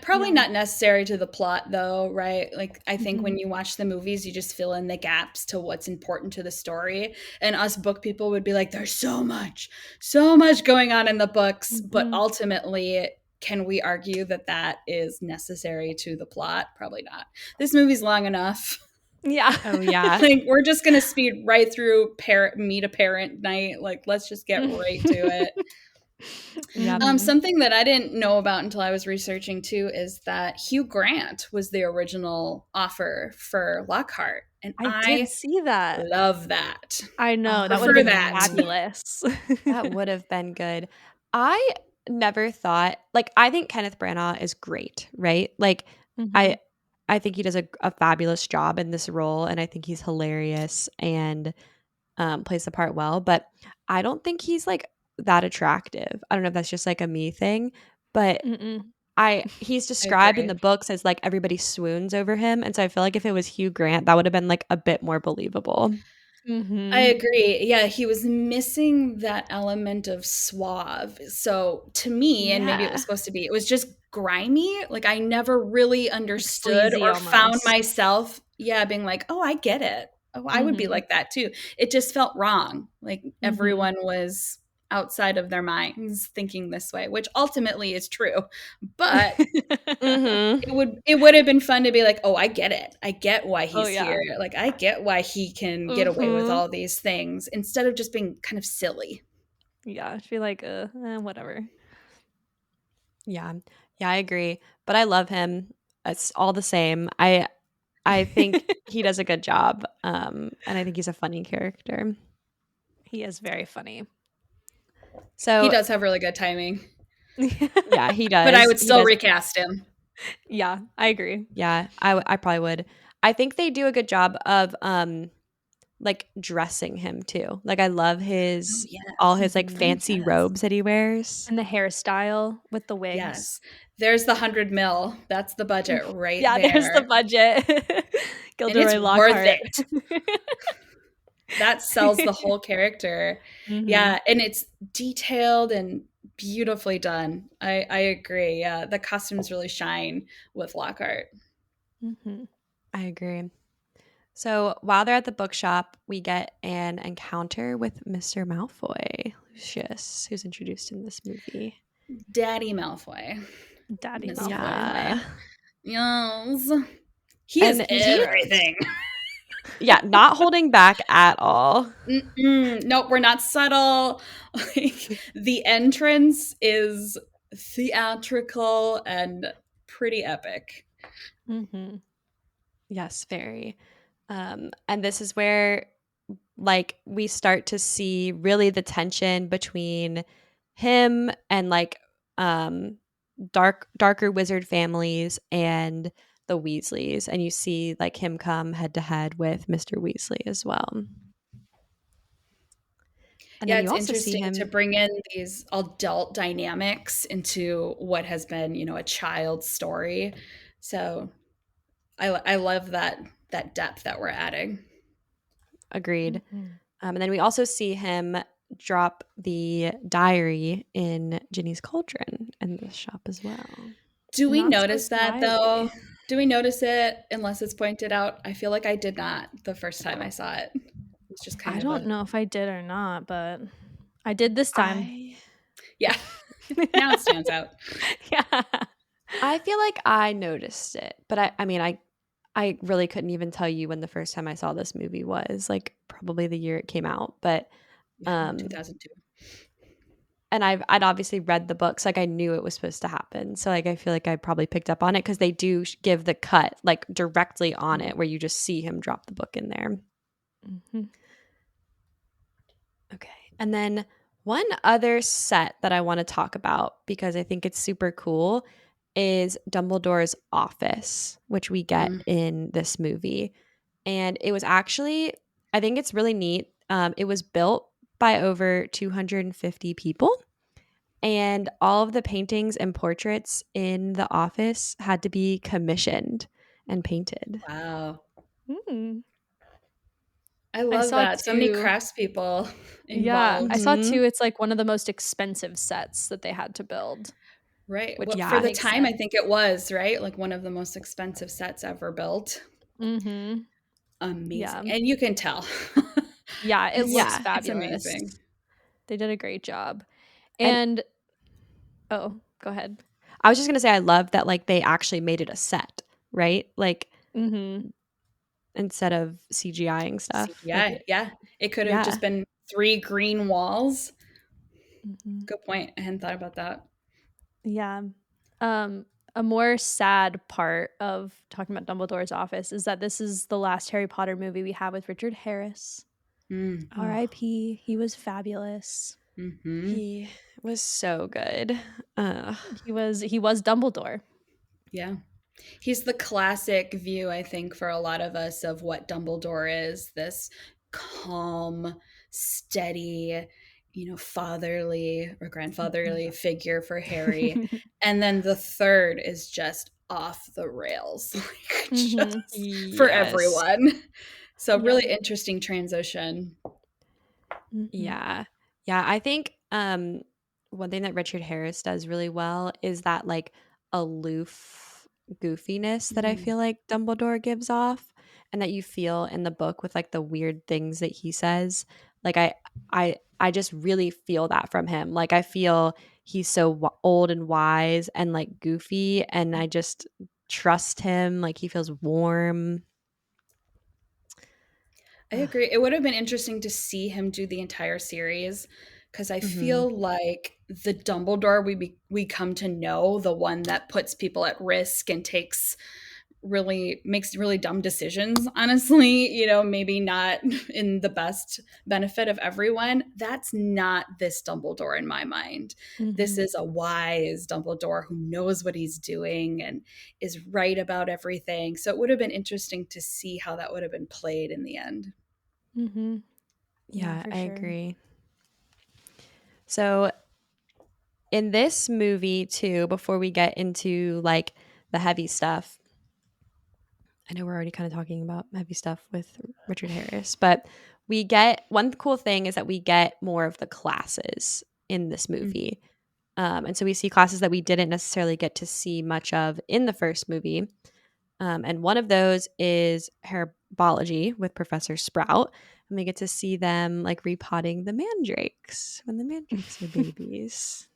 Probably Yeah. not necessary to the plot, though, right? Like, I think when Mhm. you watch the movies, you just fill in the gaps to what's important to the story. And us book people would be like, there's so much going on in the books. But Mhm. ultimately, can we argue that that is necessary to the plot? Probably not. This movie's long enough. Yeah. Oh yeah. Like, we're just going to speed right through meet a parent night. Like, let's just get right to it. Yep. Mhm. Something that I didn't know about until I was researching too is that Hugh Grant was the original offer for Lockhart, and I I did see that. love that. I know. That would have Prefer been that. fabulous. That would have been good. I never thought like I think Kenneth Branagh is great, right? Like Mhm. I think he does a fabulous job in this role, and I think he's hilarious and plays the part well. But I don't think he's like that attractive. I don't know if that's just like a me thing, but Mm-mm. he's I described in agree. the books as like everybody swoons over him, and so I feel like if it was Hugh Grant, that would have been like a bit more believable. I Mhm. agree. Yeah, he was missing that element of suave. So to me, and maybe it was Yeah. supposed to be, it was just grimy. Like I never really Like understood sleazy or found almost. myself, being like, oh, I get it. Oh, I would be Mhm. like that too. It just felt wrong. Like Mhm. everyone was outside of their minds thinking this way, which ultimately is true. But Mm-hmm. it would have been fun to be like, oh, I get it. I get why Oh he's yeah. here. Like I get why he can get away with Mhm. all these things instead of just being kind of silly. Yeah. I feel like whatever. Yeah. Yeah, I agree. But I love him. It's all the same. I think he does a good job. And I think he's a funny character. He is very funny. He So does have really good timing, yeah, he but I does. would He still does. recast him. Yeah, I agree. Yeah, I probably would. I think they do a good job of like dressing him too. Like I love Oh, all yes. his like Mhm. fancy Yes. robes that he wears. And the hairstyle with the wigs. Yes. There's the 100 mil. That's the budget right Yeah, there's the there. budget. And it's Gilderoy worth Lockhart. it. That sells the whole character. Mhm. Yeah, and it's detailed and beautifully done. I agree. Yeah, the costumes really shine with Lockhart. Mhm. I agree. So while they're at the bookshop, we get an encounter with Mr. Malfoy, Lucius, who's introduced in this movie. Daddy Malfoy. Daddy Mr. Malfoy. Yeah. Yes. He is everything. Yeah, not holding back at all. Nope, we're not subtle. Like, the entrance is theatrical and pretty epic. Mm-hmm. Yes, very. And this is where like we start to see really the tension between him and like darker wizard families and the Weasleys, and you see like him come head to head with Mr. Weasley as well. And Yeah, then you it's also see interesting him to bring in these adult dynamics into what has been, a child's story. So I love that depth that we're adding. Agreed. Mm-hmm. And then we also see him drop the diary in Ginny's cauldron in the shop as well. Do we Not so notice that slyly. though? Do we notice it unless it's pointed out? I feel like I did not the first time I saw it. It's just kind I of don't know if I did or not, but I did this time. Yeah. Now it stands out. Yeah. I feel like I noticed it, but I really couldn't even tell you when the first time I saw this movie was, like probably the year it came out. But 2002. and I'd obviously read the books, like I knew it was supposed to happen. So like I feel like I probably picked up on it because they do give the cut like directly on it where you just see him drop the book in there. Mm-hmm. Okay. And then one other set that I want to talk about because I think it's super cool is Dumbledore's office, which we get in this movie. And it was actually, I think it's really neat. It was built by over 250 people. And all of the paintings and portraits in the office had to be commissioned and painted. Wow. Mm. I love saw that. So many too. craftspeople Yeah, involved. I saw too. It's like one of the most expensive sets that they had to build. Right. Which For the makes time, I sense. think it was, right? Like one of the most expensive sets ever built. Mm-hmm. Amazing. Yeah. And you can tell. Yeah, it looks It's fabulous. amazing. They did a great job. And oh, go ahead. I was just gonna say I love that like they actually made it a set, right? Like instead of CGIing stuff. CGI, Like, yeah. It could have just been 3 green walls. Mm-hmm. Good point. I hadn't thought about that. Yeah. A more sad part of talking about Dumbledore's office is that this is the last Harry Potter movie we have with Richard Harris. R.I.P. He was fabulous. Mm-hmm. He was so good. He was Dumbledore. Yeah. He's the classic view, I think, for a lot of us of what Dumbledore is, this calm, steady, fatherly or grandfatherly figure for Harry. And then the third is just off the rails, like just for everyone. So really interesting transition. Yeah. Yeah, I think one thing that Richard Harris does really well is that like aloof goofiness that I feel like Dumbledore gives off and that you feel in the book with like the weird things that he says. Like I just really feel that from him. Like I feel he's so old and wise and like goofy and I just trust him. Like he feels warm. I agree. It would have been interesting to see him do the entire series because I feel like the Dumbledore we come to know, the one that puts people at risk and makes really dumb decisions, honestly, maybe not in the best benefit of everyone. That's not this Dumbledore in my mind. This is a wise Dumbledore who knows what he's doing and is right about everything. So it would have been interesting to see how that would have been played in the end. Yeah, I agree. So in this movie too, before we get into like the heavy stuff, I know we're already kind of talking about heavy stuff with Richard Harris, but we get one cool thing is that we get more of the classes in this movie. And so we see classes that we didn't necessarily get to see much of in the first movie. And one of those is biology with Professor Sprout, and we get to see them like repotting the mandrakes when the mandrakes are babies.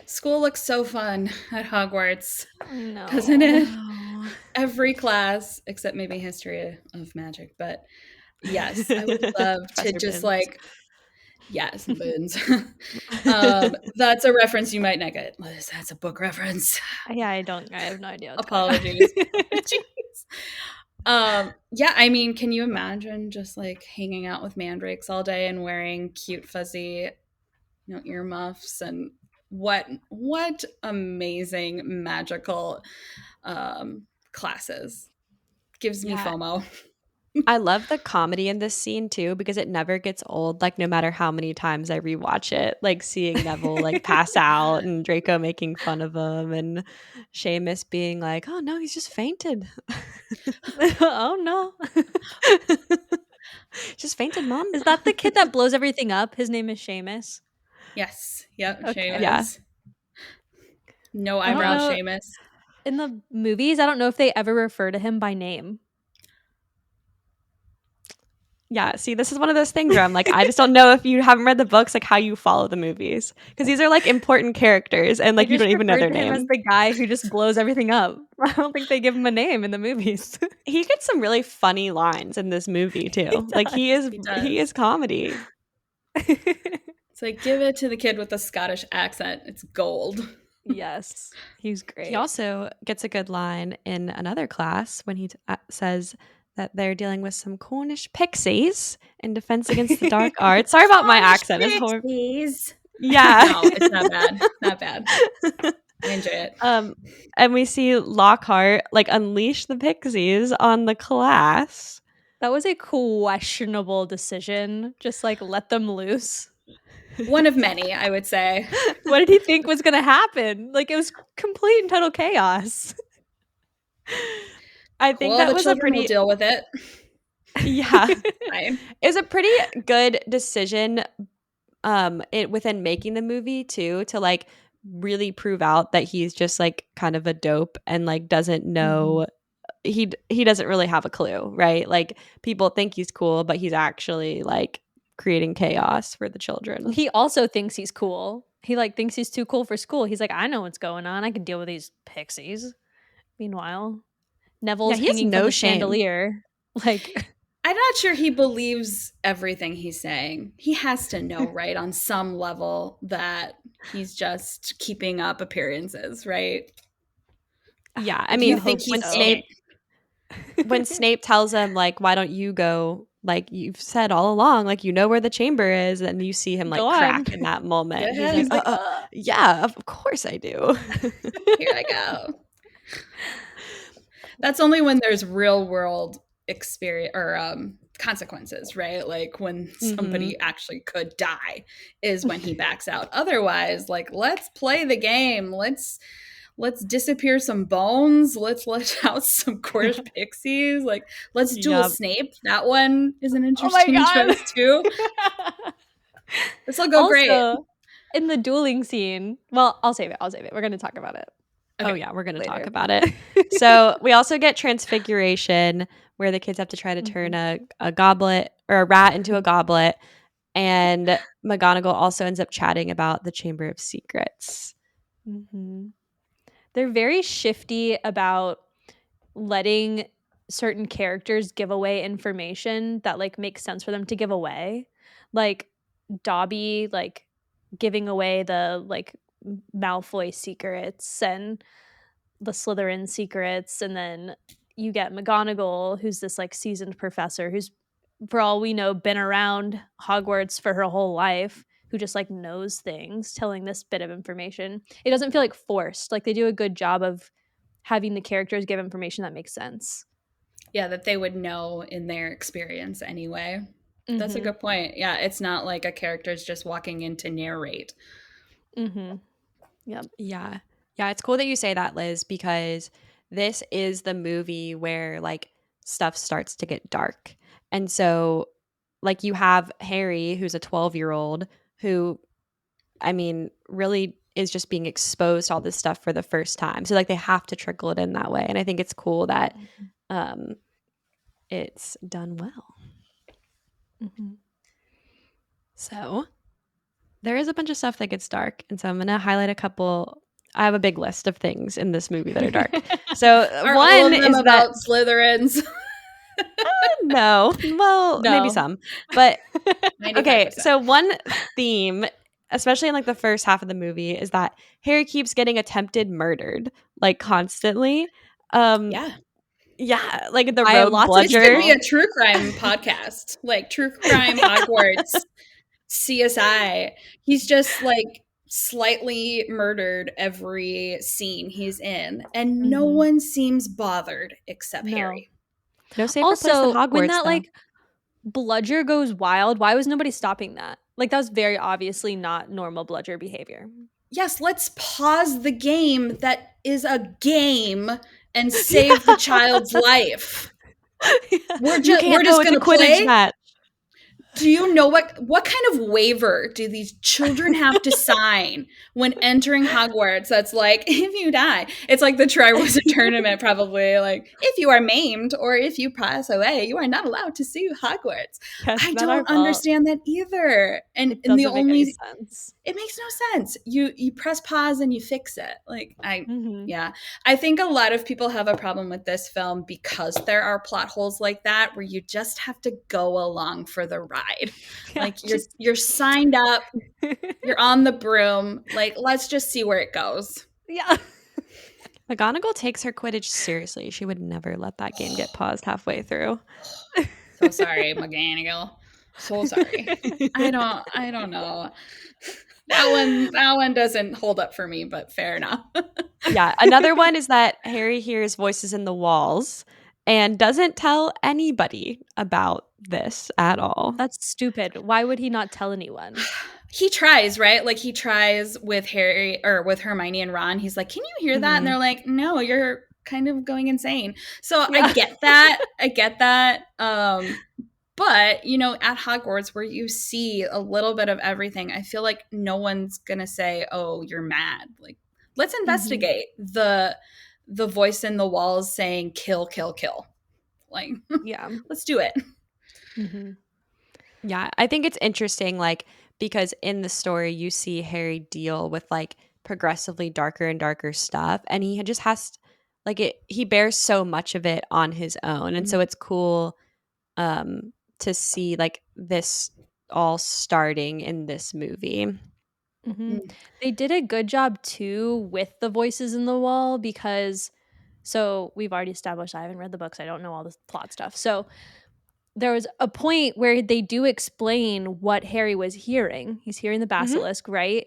School looks so fun at Hogwarts, No. doesn't it? No. Every class, except maybe history of magic. But yes, I would love to Professor just Binns. like, yes, Boons. That's a reference you might not get. Liz, that's a book reference. Yeah, I have no idea what's Apologies. going on. Apologies. Yeah, I mean, can you imagine just like hanging out with mandrakes all day and wearing cute fuzzy, earmuffs, and what amazing magical classes. Gives me FOMO. I love the comedy in this scene too, because it never gets old. Like no matter how many times I rewatch it, like seeing Neville like pass out and Draco making fun of him and Seamus being like, "Oh no, he's just fainted." Oh no. Just fainted, Mom. Is that the kid that blows everything up? His name is Seamus. Yes. Yep. Okay. Seamus. Yeah. No I don't eyebrow know. Seamus. In the movies, I don't know if they ever refer to him by name. Yeah, see, this is one of those things where I'm like, I just don't know if you haven't read the books, like how you follow the movies, because these are like important characters, and like you don't even know their name. Him as the guy who just blows everything up. I don't think they give him a name in the movies. He gets some really funny lines in this movie too. Like he is comedy. It's like, give it to the kid with the Scottish accent. It's gold. Yes, he's great. He also gets a good line in another class when he says that they're dealing with some Cornish pixies in defense against the dark arts. Sorry about my accent. It's horrible. Yeah. No, it's not bad. Not bad. I enjoy it. And we see Lockhart like unleash the pixies on the class. That was a questionable decision. Just like let them loose. One of many, I would say. What did he think was going to happen? Like it was complete and total chaos. I think that was a pretty will deal with it. Yeah. Fine. It was a pretty good decision within making the movie too, to like really prove out that he's just like kind of a dope and like doesn't know he doesn't really have a clue, right? Like people think he's cool, but he's actually like creating chaos for the children. He also thinks he's cool. He like thinks he's too cool for school. He's like, I know what's going on. I can deal with these pixies. Meanwhile, Neville's hanging from the chandelier. Like, I'm not sure he believes everything he's saying. He has to know, right, on some level that he's just keeping up appearances, right? Yeah, I mean, when when Snape tells him like, "Why don't you go?" Like you've said all along, like you know where the chamber is, and you see him like crack in that moment. He's like, "Yeah, of course I do." Here I go. That's only when there's real world experience or consequences, right? Like when somebody actually could die is when he backs out. Otherwise, like let's play the game. Let's disappear some bones. Let's let out some Cornish pixies. Like let's duel Snape. That one is an interesting choice too. This will go also, great. In the dueling scene, well, I'll save it. We're going to talk about it. Okay. Oh yeah, we're going to talk about it. So we also get Transfiguration, where the kids have to try to turn a goblet or a rat into a goblet. And McGonagall also ends up chatting about the Chamber of Secrets. They're very shifty about letting certain characters give away information that like makes sense for them to give away. Like Dobby, like giving away the like Malfoy secrets and the Slytherin secrets, and then you get McGonagall, who's this like seasoned professor who's, for all we know, been around Hogwarts for her whole life, who just like knows things, telling this bit of information. It doesn't feel like forced. Like they do a good job of having the characters give information that makes sense. Yeah, that they would know in their experience anyway. That's a good point. Yeah, it's not like a character's just walking in to narrate. Yep. Yeah. Yeah, it's cool that you say that, Liz, because this is the movie where like stuff starts to get dark. And so like you have Harry, who's a 12-year-old who, I mean, really is just being exposed to all this stuff for the first time. So like they have to trickle it in that way. And I think it's cool that it's done well. Mm-hmm. So there is a bunch of stuff that gets dark, and so I'm going to highlight a couple. I have a big list of things in this movie that are dark. So Are one all of them is about Slytherins? no, well, maybe No. some, but 95%. okay. So one theme, especially in like the first half of the movie, is that Harry keeps getting attempted murdered like constantly. Yeah. Yeah, like the I have rogue lots of This bludger. could be a true crime podcast, like true crime Hogwarts, CSI. He's just like slightly murdered every scene he's in, and no Mhm. one seems bothered except No. Harry. No safer place than Also, Hogwarts. when that though. like bludger goes wild, why was nobody stopping that? Like that was very obviously not normal bludger behavior. Yes, let's pause the game that is a game and save the child's life. We're just gonna play. match. Do you know what kind of waiver do these children have to sign when entering Hogwarts? That's like, if you die, it's like the Triwizard Tournament, probably like, if you are maimed or if you pass away, you are not allowed to see Hogwarts. Yes, I not our don't fault. understand that either. And It the doesn't make any only sense. it makes no sense. You press pause and you fix it. Like Mhm. yeah. I think a lot of people have a problem with this film because there are plot holes like that where you just have to go along for the ride. Yeah, Like you're signed up, you're on the broom. Like let's just see where it goes. yeah. McGonagall takes her Quidditch seriously. She would never let that game get paused halfway through. So sorry, McGonagall. So sorry. I don't know. That one doesn't hold up for me, but fair enough. Yeah, another one is that Harry hears voices in the walls and doesn't tell anybody about this at all. That's stupid. Why would he not tell anyone? He tries, right? Like he tries with Harry or with Hermione and Ron. He's like, "Can you hear that?" And they're like, "No, you're kind of going insane." So Yeah. I get that. I get that. But, you know, at Hogwarts where you see a little bit of everything, I feel like no one's going to say, "Oh, you're mad." Like, let's investigate the voice in the walls saying kill, kill, kill. Like, Yeah. let's do it. Mm-hmm. Yeah, I think it's interesting, like, because in the story you see Harry deal with like progressively darker and darker stuff, and he just has he bears so much of it on his own, and so it's cool to see like this all starting in this movie. Mm-hmm. They did a good job too with the voices in the wall because so we've already established I haven't read the books. I don't know all the plot stuff. So there was a point where they do explain what Harry was hearing. He's hearing the basilisk, right?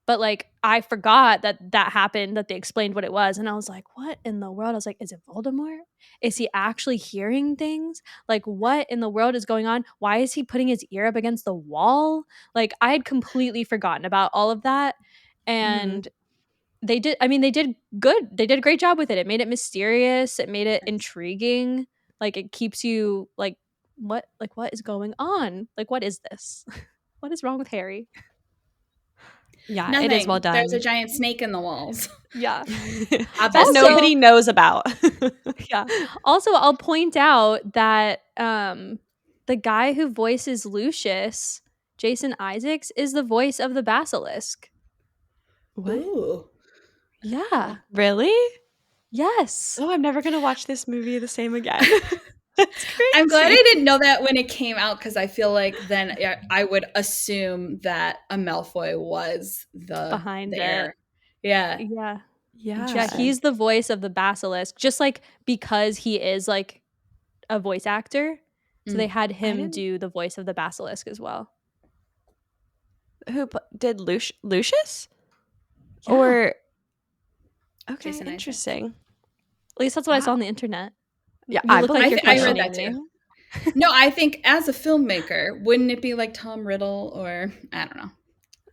But like I forgot that happened, that they explained what it was, and I was like, "What in the world?" I was like, "Is it Voldemort? Is he actually hearing things? Like what in the world is going on? Why is he putting his ear up against the wall?" Like I had completely forgotten about all of that, and they did. I mean, they did good. They did a great job with it. It made it mysterious. It made it intriguing. Like it keeps you like, what is going on? Like what is this? What is wrong with Harry? Yeah, Nothing. it is well done. There's a giant snake in the walls. Yeah. that Also- nobody knows about. Yeah. Also, I'll point out that the guy who voices Lucius, Jason Isaacs, is the voice of the basilisk. What? Ooh. Yeah. Really? Yes. Oh, I'm never gonna watch this movie the same again. That's crazy. I'm glad I didn't know that when it came out because I feel like then I would assume that a Malfoy was the Behind the it. heir. Yeah. Yeah. Yeah. Yeah, he's the voice of the basilisk, just like because he is like a voice actor. So they had him didn't- do the voice of the basilisk as well. Who did Lucius? Yeah. Or okay, Jason Isaacs. interesting. At least that's what I saw on the internet. Yeah, You look like believe you're it. I read questioning that me. No, I think as a filmmaker, wouldn't it be like Tom Riddle or I don't know.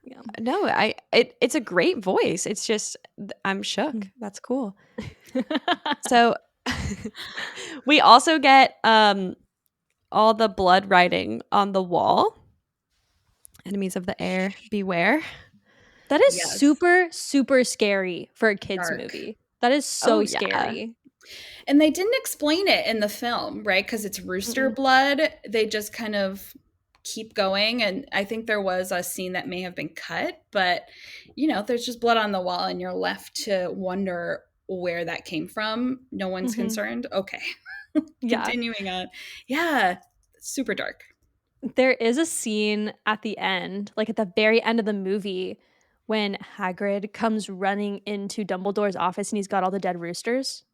Yeah. No, it's a great voice. It's just I'm shook. That's cool. So we also get all the blood writing on the wall. Enemies of the air, beware. That is Yes. super, super scary for a kids Dark. movie. That is so Oh, yeah. scary. And they didn't explain it in the film, right? Because it's rooster blood. They just kind of keep going. And I think there was a scene that may have been cut, but there's just blood on the wall and you're left to wonder where that came from. No one's concerned. Okay. Yeah. Continuing on. Yeah. Super dark. There is a scene at the end, like at the very end of the movie, when Hagrid comes running into Dumbledore's office and he's got all the dead roosters.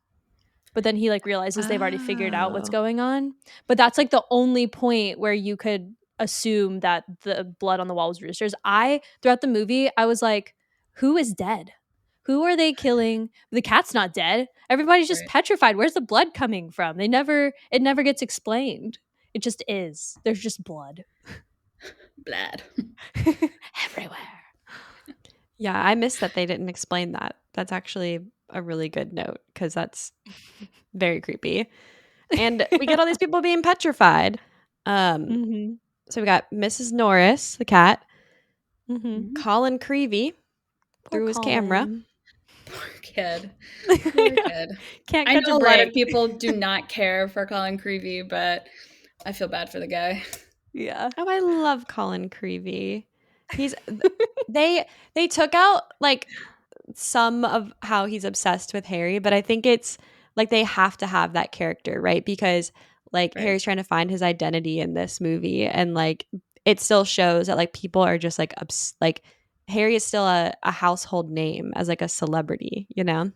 But then he like realizes they've already figured out what's going on. But that's like the only point where you could assume that the blood on the wall was roosters. Throughout the movie, I was like, who is dead? Who are they killing? The cat's not dead. Everybody's just petrified. Where's the blood coming from? It never gets explained. It just is. There's just blood. Blood. Everywhere. Yeah, I missed that they didn't explain that. That's actually a really good note because that's very creepy. And we get all these people being petrified. So we got Mrs. Norris, the cat, Colin Creevy through his camera. Poor kid. Poor kid. Can't I catch know a a lot break. of people do not care for Colin Creevy, but I feel bad for the guy. Yeah. Oh, I love Colin Creevy. He's they took out like some of how he's obsessed with Harry, but I think it's like they have to have that character, right? Because like Harry's trying to find his identity in this movie, and like it still shows that like people are just like like Harry is still a household name as like a celebrity, you know?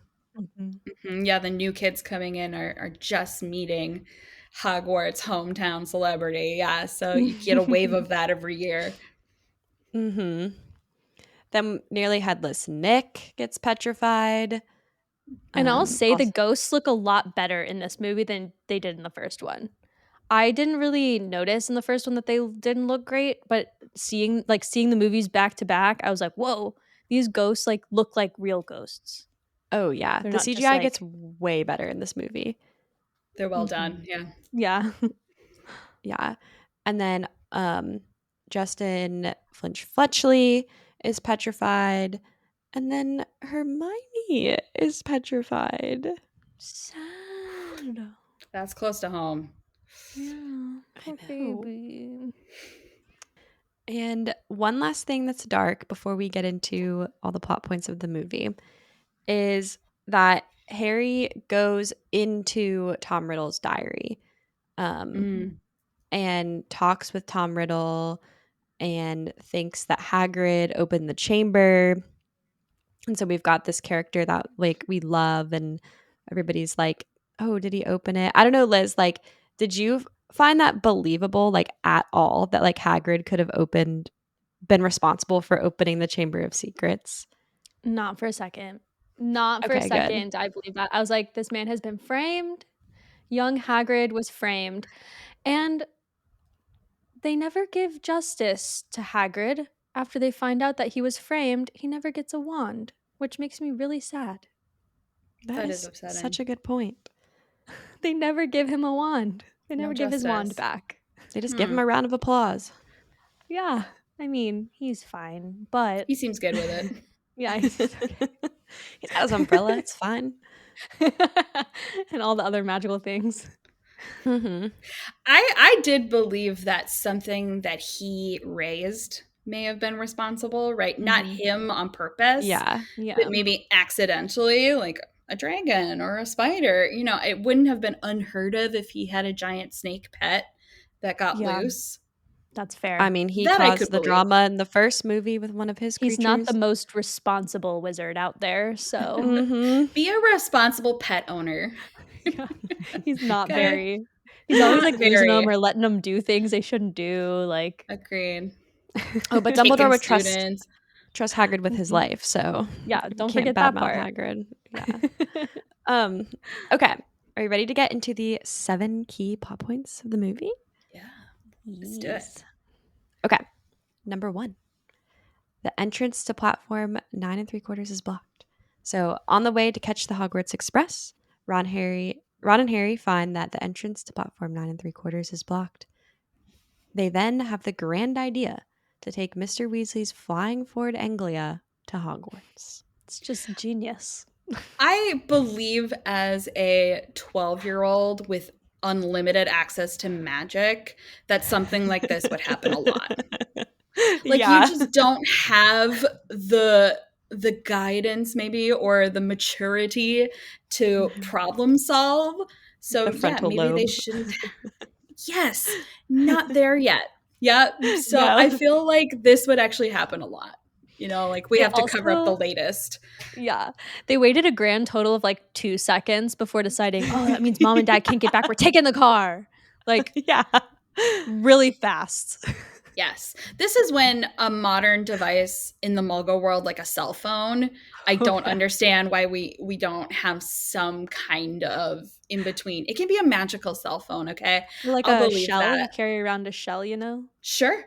Yeah, the new kids coming in are just meeting Hogwarts hometown celebrity. Yeah, so you get a wave of that every year. Then nearly headless Nick gets petrified. And I'll say the ghosts look a lot better in this movie than they did in the first one. I didn't really notice in the first one that they didn't look great, but seeing the movies back to back, I was like, whoa, these ghosts like look like real ghosts. Oh yeah, They're the not just, CGI like- gets way better in this movie. They're well done. Yeah. Yeah. Yeah. And then Justin Fletchley is petrified. And then Hermione is petrified. Sad. That's close to home. Yeah. I know. Baby. And one last thing that's dark before we get into all the plot points of the movie is that Harry goes into Tom Riddle's diary and talks with Tom Riddle and thinks that Hagrid opened the chamber. And so we've got this character that like we love, and everybody's like, oh, did he open it? I don't know, Liz, like, did you find that believable, like, at all, that like Hagrid could have been responsible for opening the Chamber of Secrets? Not for a second. Not for a second. I believe that. I was like, this man has been framed. Young Hagrid was framed. And they never give justice to Hagrid. After they find out that he was framed, he never gets a wand, which makes me really sad. That is upsetting. Such a good point. They never give him a wand. They never give his wand back. They just give him a round of applause. Yeah. I mean, he's fine, but he seems good with it. Yeah. He's got his umbrella. It's fine. And all the other magical things. I did believe that something that he raised may have been responsible, right? Not him on purpose. Yeah. But maybe accidentally, like a dragon or a spider. It wouldn't have been unheard of if he had a giant snake pet that got loose. That's fair. I mean, he caused the drama in the first movie with one of his creatures. He's not the most responsible wizard out there, so be a responsible pet owner. He's not very. He's always like losing them or letting them do things they shouldn't do. Like, agreed. Oh, but Dumbledore would trust Hagrid with his life. So yeah, don't forget that part. Hagrid. Yeah. Okay. Are you ready to get into the 7 key plot points of the movie? Yeah. Let's do it. Okay. Number 1. The entrance to platform 9 3/4 is blocked. So on the way to catch the Hogwarts Express, Ron and Harry find that the entrance to platform 9 3/4 is blocked. They then have the grand idea to take Mr. Weasley's flying Ford Anglia to Hogwarts. It's just genius. I believe as a 12-year-old with unlimited access to magic that something like this would happen a lot. Like you just don't have the guidance maybe or the maturity to problem solve. So The yeah, frontal maybe they lobe. shouldn't. Yes, not there yet. Yep. So No. I feel like this would actually happen a lot. Like we They have to cover up the also- latest. Yeah. They waited a grand total of like 2 seconds before deciding, oh, that means mom and dad can't get back. We're taking the car. Like, Yeah. really fast. Yes. This is when a modern device in the Muggle world, like a cell phone, I don't understand why we don't have some kind of in between. It can be a magical cell phone, okay? Or like I'll a believe shell. You that. carry around a shell, you know? Sure.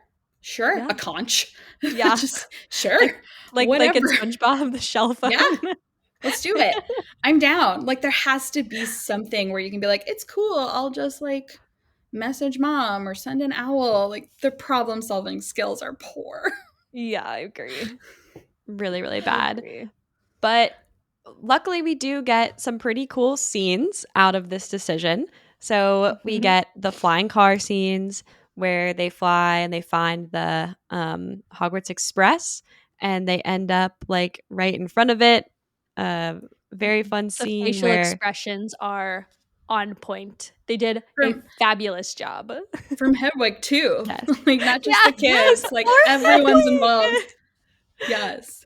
Yeah. A conch. Yeah. Just sure. Like Whatever. in SpongeBob, the shell phone. Yeah. Let's do it. I'm down. Like there has to be something where you can be like, it's cool. I'll just like message mom or send an owl. Like the problem solving skills are poor. Yeah, I agree. Really, really bad. But luckily, we do get some pretty cool scenes out of this decision. So we get the flying car scenes where they fly and they find the Hogwarts Express and they end up like right in front of it. Very fun The scene facial where expressions are on point. They did a From- fabulous job. From Hedwig too. Yes. Like not just Yeah, the kids, like poor everyone's Hedwig. involved. Yes.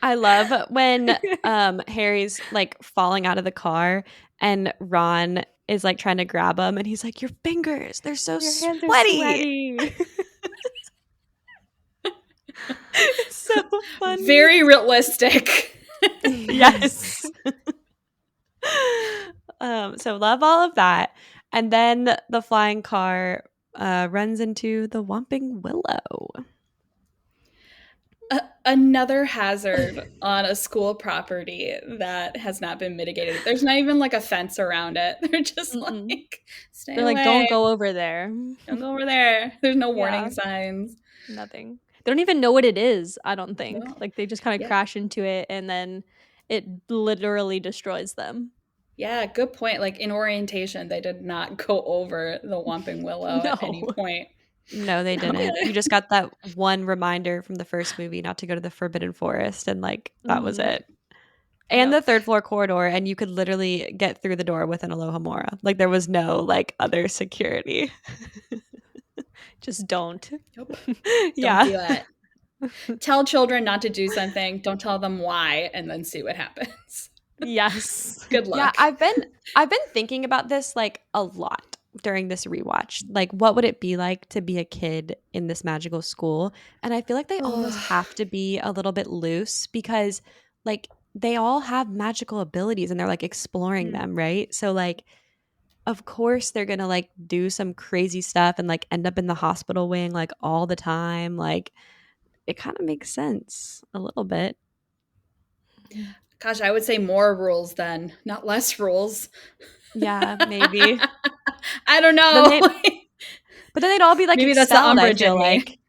I love when Harry's like falling out of the car and Ron is like trying to grab him and he's like, your fingers, they're so Your hands are sweaty. sweaty. It's so funny. Very realistic. Yes. So love all of that. And then the flying car runs into the Whomping Willow. Another hazard on a school property that has not been mitigated. There's not even like a fence around it. They're just like, stay They're away. like, don't go over there. Don't go over there. There's no warning Yeah. signs. Nothing. They don't even know what it is, I don't think. No. Like they just kind of crash into it and then it literally destroys them. Yeah, good point. Like in orientation, they did not go over the Whomping Willow at any point. No, they didn't. You just got that one reminder from the first movie not to go to the Forbidden Forest, and like that was it. And the third floor corridor, and you could literally get through the door with an Alohomora. Like there was no like other security. Just don't. Nope. Yeah. Don't do that. Tell children not to do something. Don't tell them why, and then see what happens. Yes. Good luck. Yeah, I've been thinking about this like a lot during this rewatch. Like what would it be like to be a kid in this magical school? And I feel like they almost have to be a little bit loose because like they all have magical abilities and they're like exploring them, right? So like of course they're going to like do some crazy stuff and like end up in the hospital wing like all the time. Like it kind of makes sense a little bit. Gosh, I would say more rules then, not less rules. Yeah, maybe. I don't know. But then they'd all be like maybe expelled, that's the I feel Umbridge in me. like.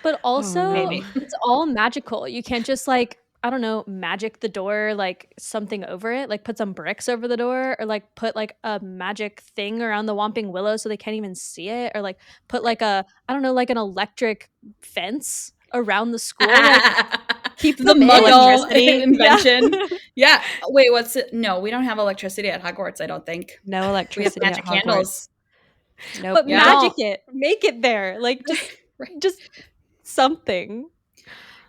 But also, maybe. it's all magical. You can't just like, I don't know, magic the door, like something over it, like put some bricks over the door, or like put like a magic thing around the Whomping Willow so they can't even see it, or like put like a, I don't know, like an electric fence around the school. Like keep the them in. Muggle Electricity. invention. Yeah. Wait, what's it? No, we don't have electricity at Hogwarts, I don't think. No electricity We have magic at Hogwarts. candles. Nope. But we magic don't. it, make it there, like just something.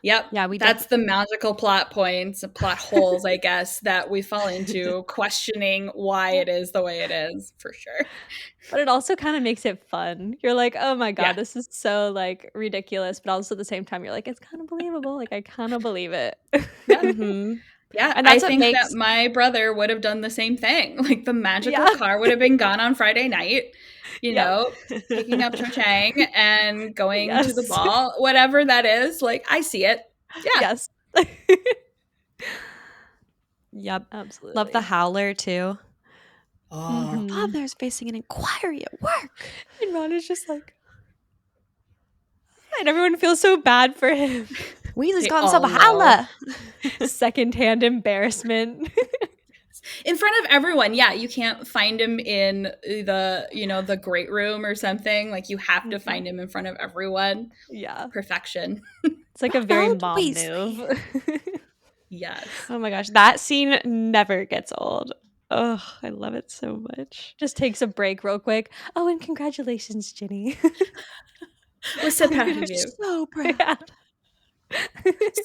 Yep. Yeah, we That's the magical plot points, plot holes, I guess, that we fall into questioning why it is the way it is, for sure. But it also kind of makes it fun. You're like, oh my God, Yeah. this is so like ridiculous. But also at the same time, you're like, it's kind of believable. Like I kind of believe it. Yeah. Mhm. Yeah, And that's I what think makes- that my brother would have done the same thing. Like the magical car would have been gone on Friday night, you know, picking up Cho Chang and going to the ball, whatever that is. Like, I see it. Yeah. Yes. Yep. Absolutely. Love the howler too. Oh. Father's facing an inquiry at work. And Ron is just like, and everyone feels so bad for him. Weasley's They gone so all know. behind. Secondhand embarrassment. In front of everyone. Yeah, you can't find him in the great room or something. Like, you have to find him in front of everyone. Yeah. Perfection. It's like a very Found mom Weasley. move. Yes. Oh my gosh, that scene never gets old. Oh, I love it so much. Just takes a break real quick. Oh, and congratulations, Ginny. We're so proud of you. So proud. Yeah.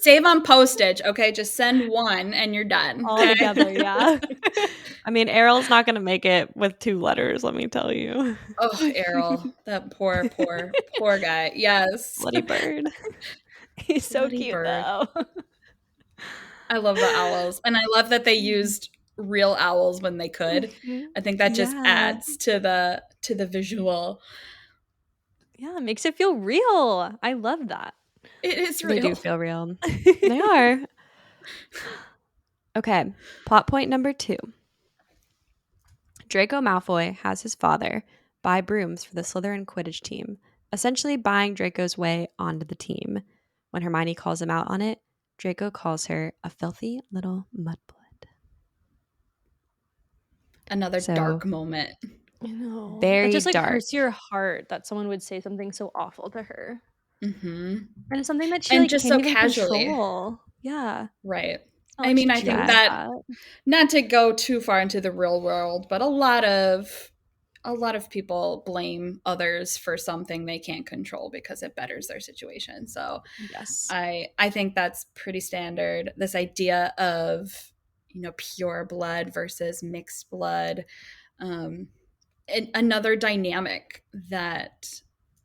Save on postage, okay? Just send one and you're done. All Okay? together, yeah. I mean, Errol's not going to make it with 2 letters, let me tell you. Oh, Errol. That poor guy. Yes. Bloody bird. He's so Bloody cute, bird. though. I love the owls. And I love that they used real owls when they could. I think that just adds to the visual. Yeah, it makes it feel real. I love that. It is real. They do feel real. They are. Okay, plot point number 2. Draco Malfoy has his father buy brooms for the Slytherin Quidditch team, essentially buying Draco's way onto the team. When Hermione calls him out on it, Draco calls her a filthy little mudblood. Another dark moment. I know. Very it just dark. hurts your heart that someone would say something so awful to her. Mm-hmm. And it's something that she And just can't so even casually. Control. Yeah. Right. Not I like mean, she I think chooses that, not to go too far into the real world, but a lot of people blame others for something they can't control because it betters their situation. So yes, I think that's pretty standard. This idea of, pure blood versus mixed blood, and another dynamic that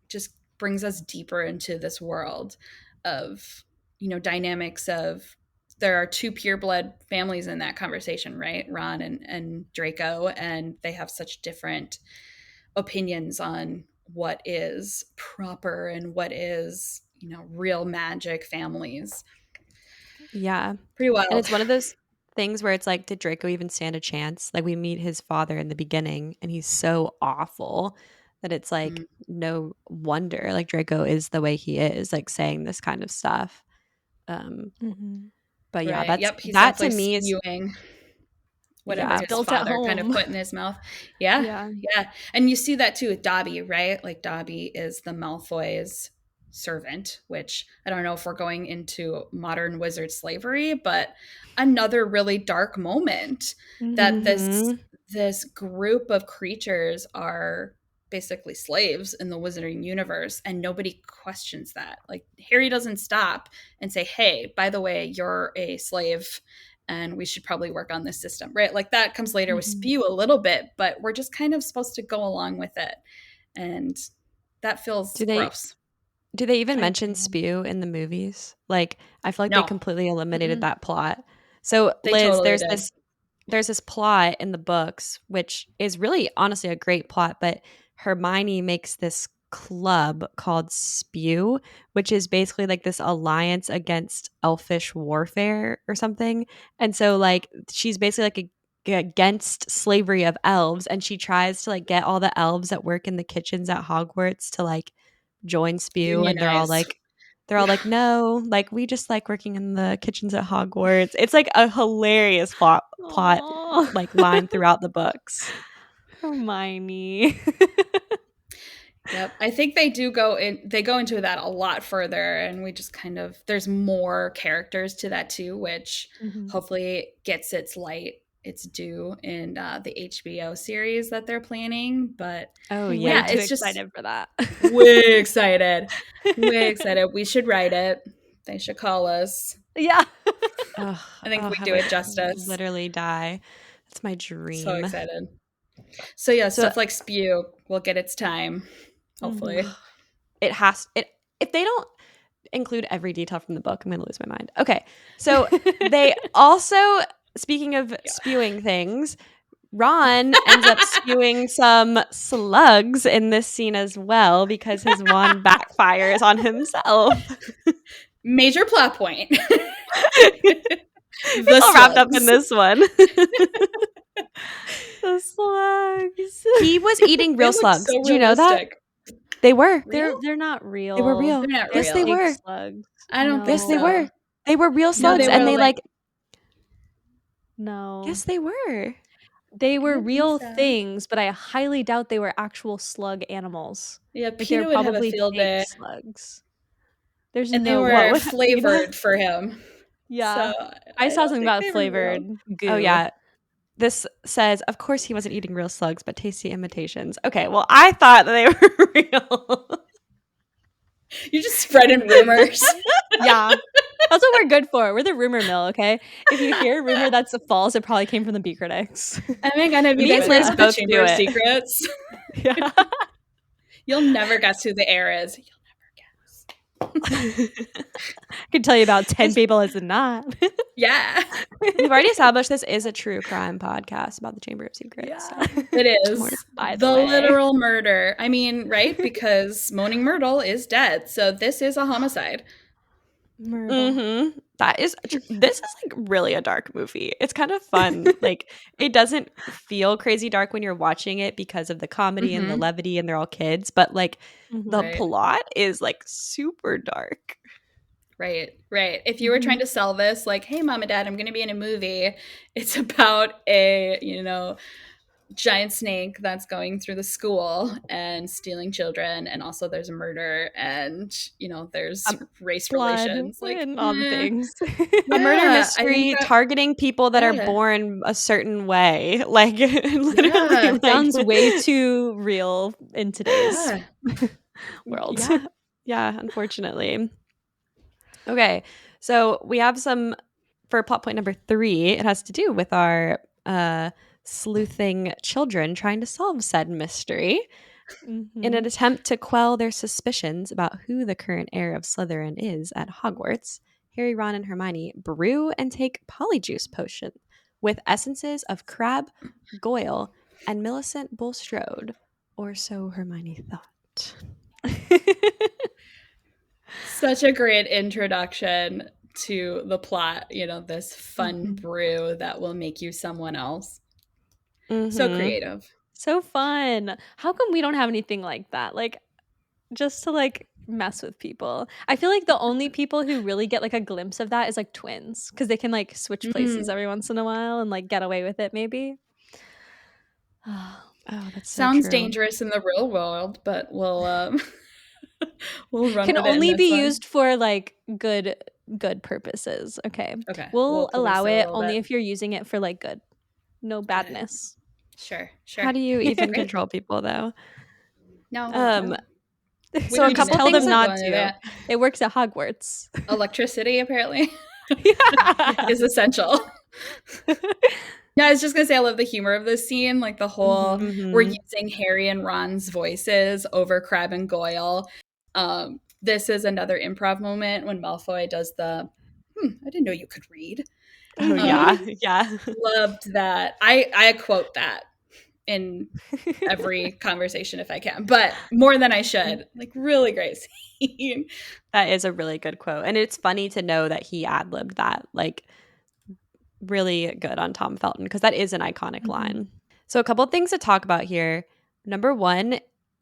just brings us deeper into this world of, dynamics of, there are 2 pureblood families in that conversation, right? Ron and Draco, and they have such different opinions on what is proper and what is, real magic families. Yeah. Pretty wild. And it's one of those things where it's like, did Draco even stand a chance? Like, we meet his father in the beginning and he's so awful that it's like no wonder like Draco is the way he is, like saying this kind of stuff. But yeah, Right. He's that to definitely me is spewing whatever his built at father kind of home. put in his mouth. Yeah. And you see that too with Dobby, right? Like, Dobby is the Malfoy's servant, which I don't know if we're going into modern wizard slavery, but another really dark moment that this group of creatures are basically slaves in the wizarding universe, and nobody questions that. Like, Harry doesn't stop and say, hey, by the way, you're a slave and we should probably work on this system, right? Like, that comes later with Spew a little bit, but we're just kind of supposed to go along with it, and that feels gross. Do they even mention Spew in the movies? Like, I feel like they completely eliminated that plot. So They Liz, totally there's this plot in the books, which is really honestly a great plot, but Hermione makes this club called Spew, which is basically like this alliance against elfish warfare or something. And so like she's basically like against slavery of elves, and she tries to like get all the elves that work in the kitchens at Hogwarts to like join Spew. Unionize. And they're all like, no, like we just like working in the kitchens at Hogwarts. It's like a hilarious plot like line throughout the books. Hermione. Yep. I think they go into that a lot further, and we just kind of, there's more characters to that too, which hopefully gets its due in the HBO series that they're planning. But yeah, it's just excited for that. Way excited. We should write it. They should call us. Yeah. I think we do it justice. Literally die. That's my dream. So excited. So yeah, stuff like Spew will get its time. Hopefully. It has if they don't include every detail from the book, I'm gonna lose my mind. Okay. So they also, speaking of spewing things, Ron ends up spewing some slugs in this scene as well because his wand backfires on himself. Major plot point. It's all wrapped up in this one. The slugs. He was eating real slugs. So do you know that? They were. They're not real. They were real. They're not Yes, real. they Fake were. slugs. I don't think Yes, they so. were. They were real No, slugs, they and were they like- No. Yes, they were. They were I don't think real so. things, but I highly doubt they were actual slug animals. Yeah, Like, Peter they're would have a probably field fake day. slugs. There's And they no were way. flavored for him. Yeah. So I saw don't something think about they were real. flavored goo. Oh yeah. This says, of course he wasn't eating real slugs, but tasty imitations. Okay, well, I thought that they were real. You're just spreading rumors. Yeah. That's what we're good for. We're the rumor mill, okay? If you hear a rumor that's false, it probably came from the B Critics. Am I gonna be Me and this Liz at the both Chamber do of it. Secrets? Yeah. You'll never guess who the heir is. I can tell you about 10 people as not. Yeah, We've already established this is a true crime podcast about the Chamber of Secrets. Yeah. So. it More is. by The the way. literal murder. I mean, right? Because Moaning Myrtle is dead. So this is a homicide. Myrtle. Mm-hmm. This is like really a dark movie. It's kind of fun. Like it doesn't feel crazy dark when you're watching it because of the comedy and the Mhm. levity and they're all kids, but like the Right. plot is like super dark. Right. If you were trying to sell this, like, hey, mom and dad, I'm going to be in a movie. It's about a, giant snake that's going through the school and stealing children. And also there's a murder and, there's race Blood relations. Like, and all the things. A murder Yeah, I mystery think that- targeting people that are Yeah. born a certain way. Like literally Yeah. like- Sounds way too real in today's Yeah. world. Yeah, unfortunately. Okay, so we have some for plot point number 3. It has to do with our sleuthing children trying to solve said mystery. Mhm. In an attempt to quell their suspicions about who the current heir of Slytherin is at Hogwarts, Harry, Ron, and Hermione brew and take polyjuice potion with essences of crab, goyle, and Millicent Bulstrode, or so Hermione thought. Such a great introduction to the plot, this fun brew that will make you someone else. So Mhm. creative. So fun. How come we don't have anything like that? Like, just to like mess with people. I feel like the only people who really get like a glimpse of that is like twins, because they can like switch places every once in a while and like get away with it maybe. Oh, that's so Sounds true. dangerous in the real world, but we'll we'll run Can with it in only this be one. used for like good purposes. Okay. Okay. We'll police allow a it little only bit. if you're using it for like good. No badness. Sure. How do you even control people though? No. Um, We so don't a need couple to tell them things not go into to. that. It works at Hogwarts. Electricity apparently Yeah. is essential. Yeah, I was just gonna say I love the humor of this scene, like the whole we're using Harry and Ron's voices over Crabbe and Goyle. This is another improv moment when Malfoy does the I didn't know you could read. Oh yeah. Loved that. I quote that in every conversation if I can, but more than I should. Like really great scene. That is a really good quote. And it's funny to know that he ad-libbed that. Like really good on Tom Felton because that is an iconic line. So a couple things to talk about here. Number 1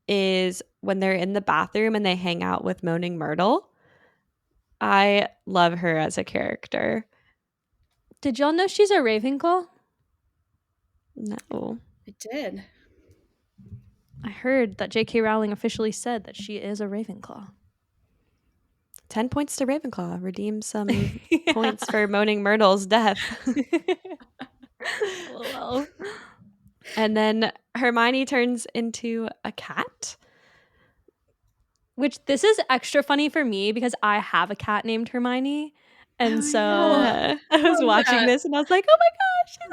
is when they're in the bathroom and they hang out with Moaning Myrtle. I love her as a character. Did y'all know she's a Ravenclaw? No. I did. I heard that J.K. Rowling officially said that she is a Ravenclaw. 10 points to Ravenclaw. Redeem some points for Moaning Myrtle's death. LOL. And then Hermione turns into a cat. Which this is extra funny for me because I have a cat named Hermione. And so Yeah. I was Love watching that. this and I was like, oh my gosh, she's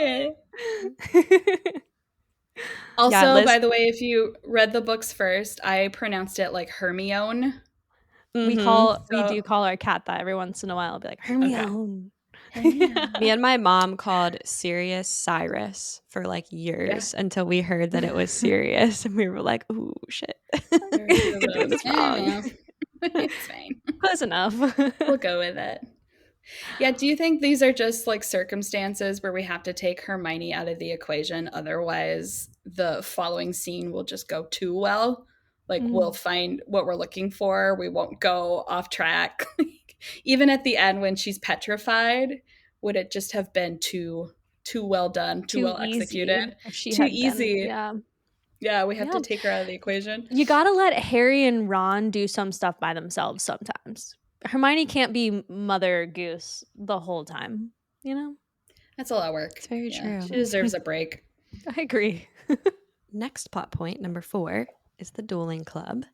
on the team. Also, Liz- by the way, if you read the books first, I pronounced it like Hermione. We Mhm. do call our cat that every once in a while. I'll be like, Hermione. Me and my mom called Sirius Cyrus for like years until we heard that it was Sirius, and we were like, "Ooh, shit, we're doing this wrong." It's fine. Close enough. We'll go with it. Yeah, do you think these are just like circumstances where we have to take Hermione out of the equation? Otherwise, the following scene will just go too well. Like we'll find what we're looking for. We won't go off track. Even at the end when she's petrified, would it just have been too well done, too well executed? If she Too had easy. been, Yeah, we have to take her out of the equation. You gotta let Harry and Ron do some stuff by themselves sometimes. Hermione can't be Mother Goose the whole time, you know? That's a lot of work. It's very true. She deserves a break. I agree. Next plot point, number 4, is the dueling club.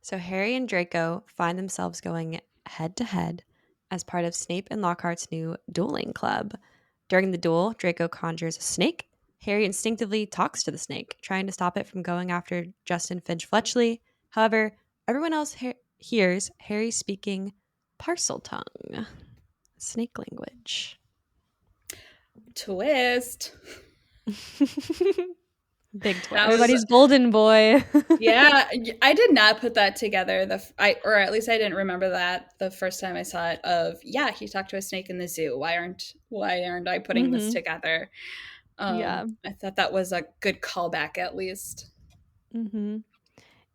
So Harry and Draco find themselves going head to head as part of Snape and Lockhart's new dueling club. During the duel, Draco conjures a snake. Harry instinctively talks to the snake, trying to stop it from going after Justin Finch Fletchley. However, everyone else hears Harry speaking parseltongue, snake language. Twist. Big twist. Everybody's golden boy. Yeah, I did not put that together. Or at least I didn't remember that the first time I saw it. He talked to a snake in the zoo. Why aren't I putting this together? I thought that was a good callback, at least. Mm-hmm.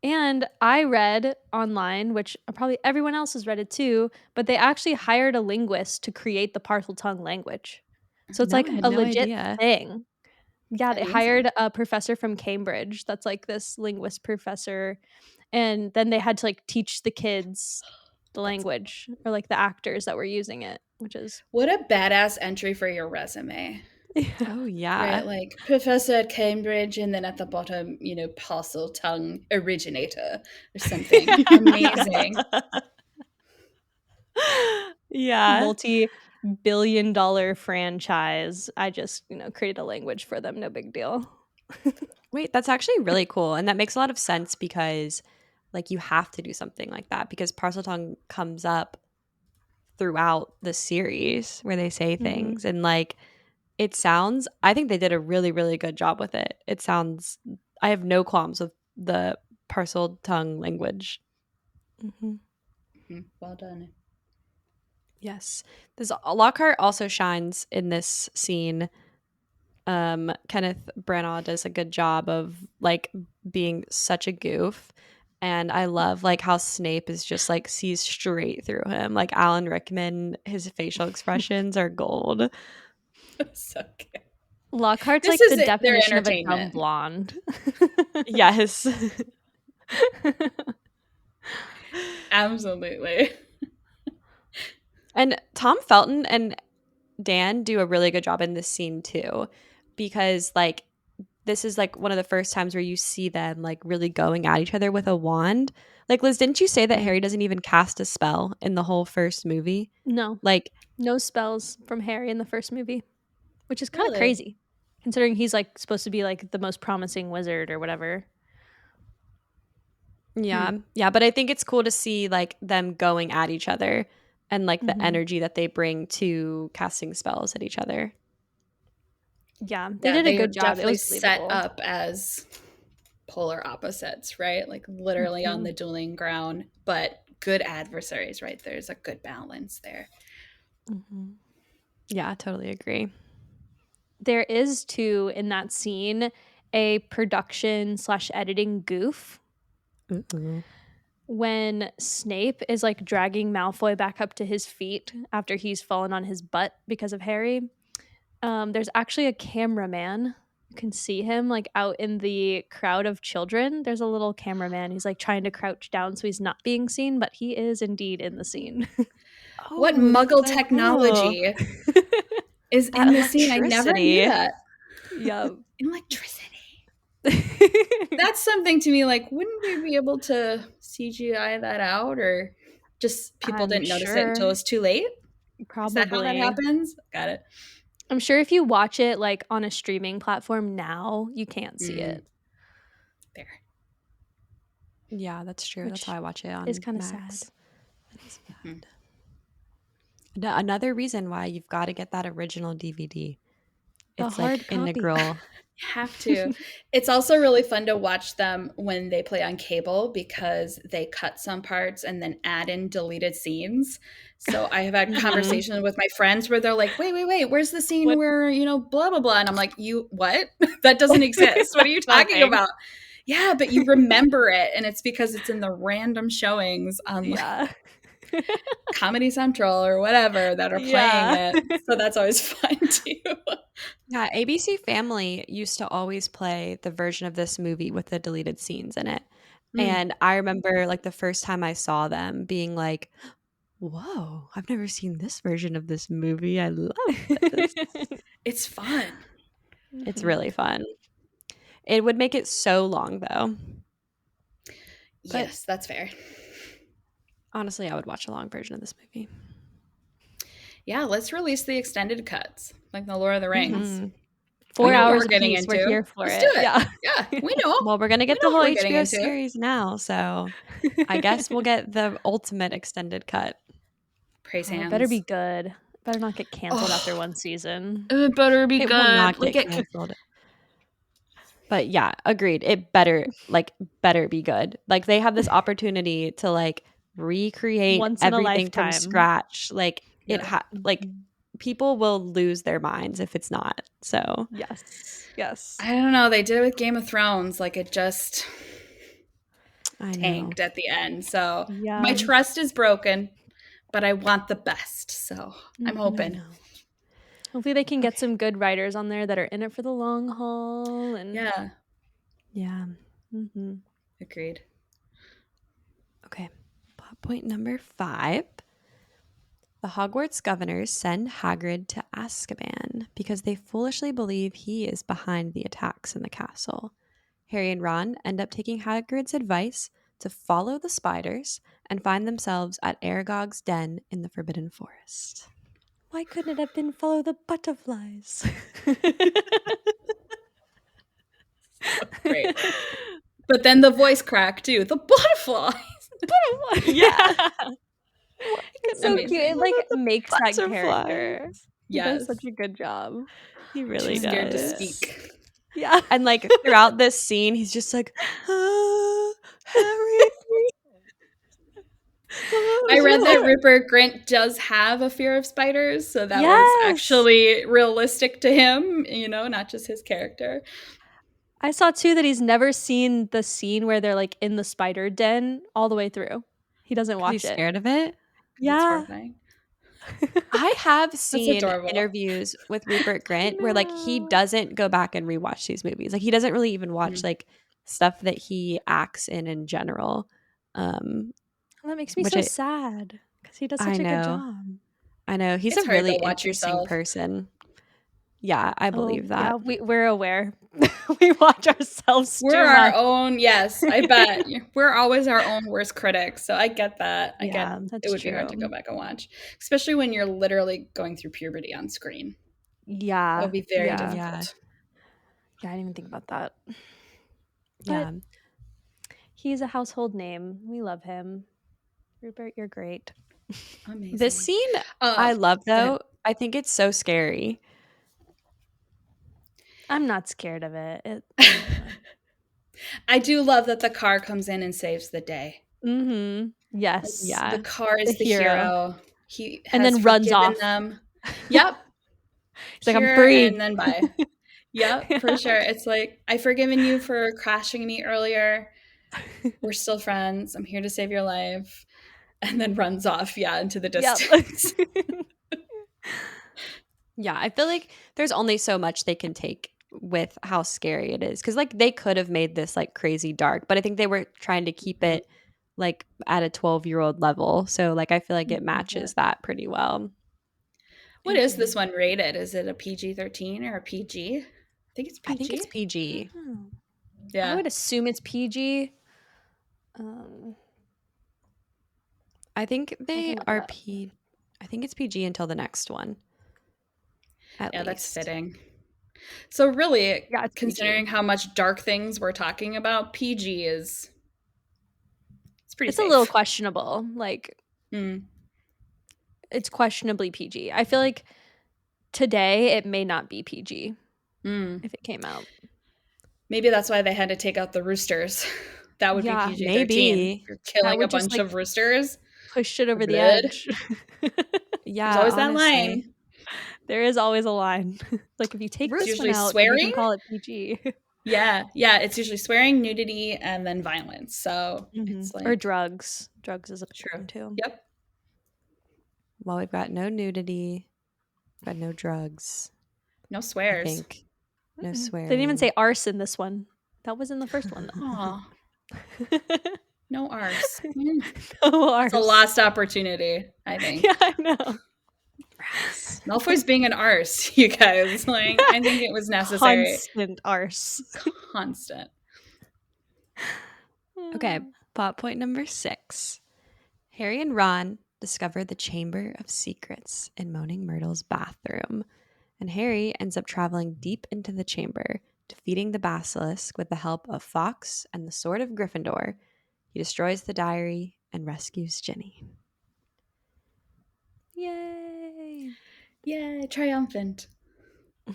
And I read online, which probably everyone else has read it too, but they actually hired a linguist to create the Parseltongue language. So it's like a legit thing. Yeah, they hired a professor from Cambridge that's like this linguist professor, and then they had to like teach the kids the language, or like the actors that were using it, which is what a badass entry for your resume. Oh yeah. Right, like professor at Cambridge, and then at the bottom, Parseltongue originator or something. Amazing. Yeah. Multi-billion-dollar franchise. I just, created a language for them. No big deal. Wait, that's actually really cool. And that makes a lot of sense because like you have to do something like that because Parseltongue comes up throughout the series where they say things and like I think they did a really, really good job with it. I have no qualms with the Parseltongue language. Well done. Yes. Lockhart also shines in this scene. Kenneth Branagh does a good job of like being such a goof. And I love like how Snape is just like sees straight through him. Like Alan Rickman, his facial expressions are gold. So good. Lockhart's like the definition of a dumb blonde. Yes. Absolutely. And Tom Felton and Dan do a really good job in this scene too, because like this is like one of the first times where you see them like really going at each other with a wand. Like Liz, didn't you say that Harry doesn't even cast a spell in the whole first movie? No. Like no spells from Harry in the first movie, which is kind of crazy considering he's like supposed to be like the most promising wizard or whatever. Yeah. Yeah, but I think it's cool to see like them going at each other and like the energy that they bring to casting spells at each other. Yeah, they did a good job. It was set up as polar opposites, right? Like literally on the dueling ground, but good adversaries, right? There's a good balance there. Yeah, I totally agree. There is too in that scene a production/editing goof. When Snape is like dragging Malfoy back up to his feet after he's fallen on his butt because of Harry. There's actually a cameraman. You can see him like out in the crowd of children. There's a little cameraman. He's like trying to crouch down so he's not being seen, but he is indeed in the scene. What Muggle technology is in the scene? I never knew that. Yeah, electricity. That's something to me. Like, wouldn't we be able to CGI that out, or just people didn't notice it until it's too late? Probably. Is that how that happens? Got it. I'm sure if you watch it like on a streaming platform now, you can't see it. There. Yeah, that's true. That's how I watch it on It's kind of Max. sad. It is bad. Another reason why you've got to get that original DVD. It's like integral. Have to. It's also really fun to watch them when they play on cable because they cut some parts and then add in deleted scenes. So I have had conversations with my friends where they're like, wait, where's the scene where, blah, blah, blah. And I'm like, what? That doesn't exist. What are you talking about? Yeah, but you remember it, and it's because it's in the random showings on like Comedy Central or whatever that are playing it. So that's always fun too. Yeah, ABC Family used to always play the version of this movie with the deleted scenes in it. And I remember like the first time I saw them being like, whoa, I've never seen this version of this movie. I love this. It's fun. It's really fun. It would make it so long though. Yes, that's fair. Honestly, I would watch a long version of this movie. Yeah, let's release the extended cuts, like the Lord of the Rings. 4 hours getting apiece. into. We're here for Let's it. do it. Yeah, we know. Well, we're gonna get We the know whole what we're getting HBO into. series now, so I guess we'll get the ultimate extended cut. Praise hands. It better be good. Better not get canceled after one season. It better be It good. will not get canceled. But yeah, agreed. It better be good. Like they have this opportunity to like recreate Once in a everything from lifetime. scratch. Like Yeah. like people will lose their minds if it's not. So Yes. I don't know. They did it with Game of Thrones. Like it just tanked know. at the end. So Yeah. my trust is broken, but I want the best. So I'm hoping. Hopefully they can get some good writers on there that are in it for the long haul. And Yeah. Agreed. Okay. Plot point number 5. The Hogwarts governors send Hagrid to Azkaban because they foolishly believe he is behind the attacks in the castle. Harry and Ron end up taking Hagrid's advice to follow the spiders and find themselves at Aragog's den in the Forbidden Forest. why couldn't it have been follow the butterflies? Great. But then the voice crack too. The butterflies. Yeah. It's so cute. It like makes that Butterflies. character. He does such a good job. He really Too scared to does. speak. Yeah. And like throughout this scene, he's just like, Harry. I read that Rupert Grint does have a fear of spiders, so that was actually realistic to him, you know, not just his character. I saw too that he's never seen the scene where they're like in the spider den all the way through. He doesn't watch He's it. scared of it. Yeah. I have seen adorable. interviews with Rupert Grint where like he doesn't go back and rewatch these movies. Like he doesn't really even watch like stuff that he acts in general. That makes me so sad because he does such a good job. I know. He's It's a hard to really watch interesting yourself. person. Yeah, I believe that. Yeah, we're aware. We watch ourselves too We're our much. own, yes, I bet. We're always our own worst critics, so I get that. I get it would be hard to go back and watch, especially when you're literally going through puberty on screen. Yeah. That would be very difficult. Yeah, I didn't even think about that. Yeah. But he's a household name. We love him. Rupert, you're great. Amazing. This scene I love though. I think it's so scary. I'm not scared of it. I do love that the car comes in and saves the day. Yes. Yeah. The car is the hero. He has and then runs off. Them. Yep. He's like, I'm free. And then bye. Yep, for sure. It's like, I've forgiven you for crashing me earlier. We're still friends. I'm here to save your life. And then runs off, into the distance. Yeah, I feel like there's only so much they can take with how scary it is. Because, like, they could have made this, like, crazy dark. But I think they were trying to keep it, like, at a 12-year-old level. So, like, I feel like it matches that pretty well. What is this one rated? Is it a PG-13 or a PG? I think it's PG. I think it's PG. Yeah. I would assume it's PG. I think they are I think it's PG until the next one. At least. That's fitting. So really, it's considering PG. how much dark things we're talking about, PG is pretty It's safe. a little questionable. Like, it's questionably PG. I feel like today it may not be PG if it came out. Maybe that's why they had to take out the roosters. That would be PG-13. Maybe. You're killing a bunch of roosters. Pushed it over the edge. Yeah, there's always that line. There is always a line. Like if you take this one out, you can call it PG. Yeah, it's usually swearing, nudity, and then violence. So it's Or like drugs. Drugs is a big true. one too. Yep. Well, we've got no nudity, but no drugs. No I swears. think no They swearing. didn't even say arse in this one. That was in the first one, though. Aw, no arse. No It's a arse. lost opportunity, I think. Yeah, I know. Malfoy's being an arse, you guys. Like, I think it was necessary. Constant arse. Constant. Okay, plot point number 6. Harry and Ron discover the Chamber of Secrets in Moaning Myrtle's bathroom, and Harry ends up traveling deep into the chamber, defeating the basilisk with the help of Fawkes and the Sword of Gryffindor. He destroys the diary and rescues Ginny. Yay. Yay, triumphant. A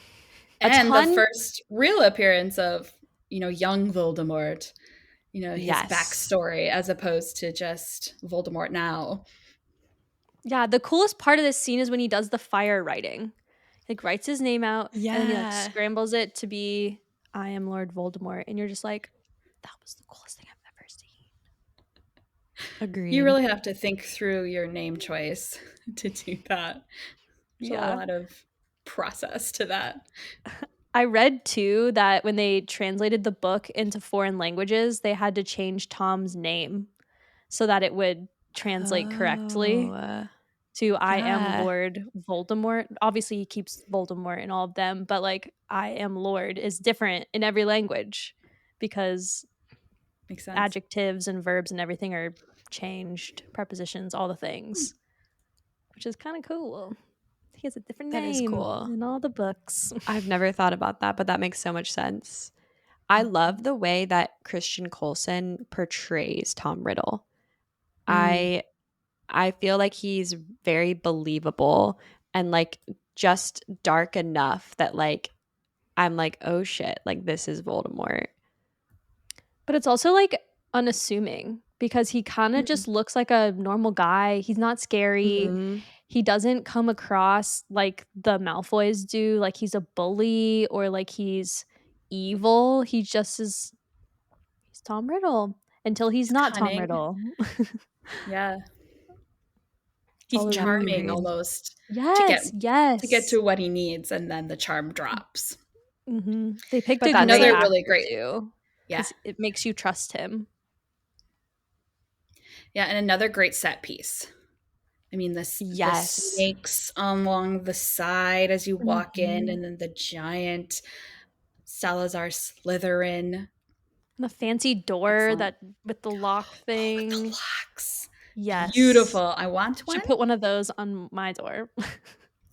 And ton- the first real appearance of, young Voldemort, his Yes. backstory, as opposed to just Voldemort now. Yeah, the coolest part of this scene is when he does the fire writing. Like, writes his name out, and then he scrambles it to be, I am Lord Voldemort. And you're just like, that was the coolest thing I've ever seen. Agreed. You really have to think through your name choice to do that. There's a lot of process to that. I read too that when they translated the book into foreign languages, they had to change Tom's name so that it would translate correctly to I am Lord Voldemort. Obviously, he keeps Voldemort in all of them, but like I am Lord is different in every language because Makes sense. adjectives and verbs and everything are changed, prepositions, all the things, which is kind of cool. He has a different name. That is cool. In all the books. I've never thought about that, but that makes so much sense. I love the way that Christian Coulson portrays Tom Riddle. I feel like he's very believable and like just dark enough that like I'm like, oh shit, like this is Voldemort. But it's also like unassuming because he kind of just looks like a normal guy. He's not scary. Mm-hmm. He doesn't come across like the Malfoys do, like he's a bully or like he's evil. He just is, he's Tom Riddle until he's not cunning. Tom Riddle. Yeah. He's charming almost. Yes, to get to what he needs, and then the charm drops. Mm-hmm. They picked But another really great. too. Yeah, it makes you trust him. Yeah, and another great set piece. I mean, the snakes along the side as you walk in, and then the giant Salazar Slytherin. The fancy door that with the lock thing. With the locks. Yes. Beautiful. I want one. Should put one of those on my door.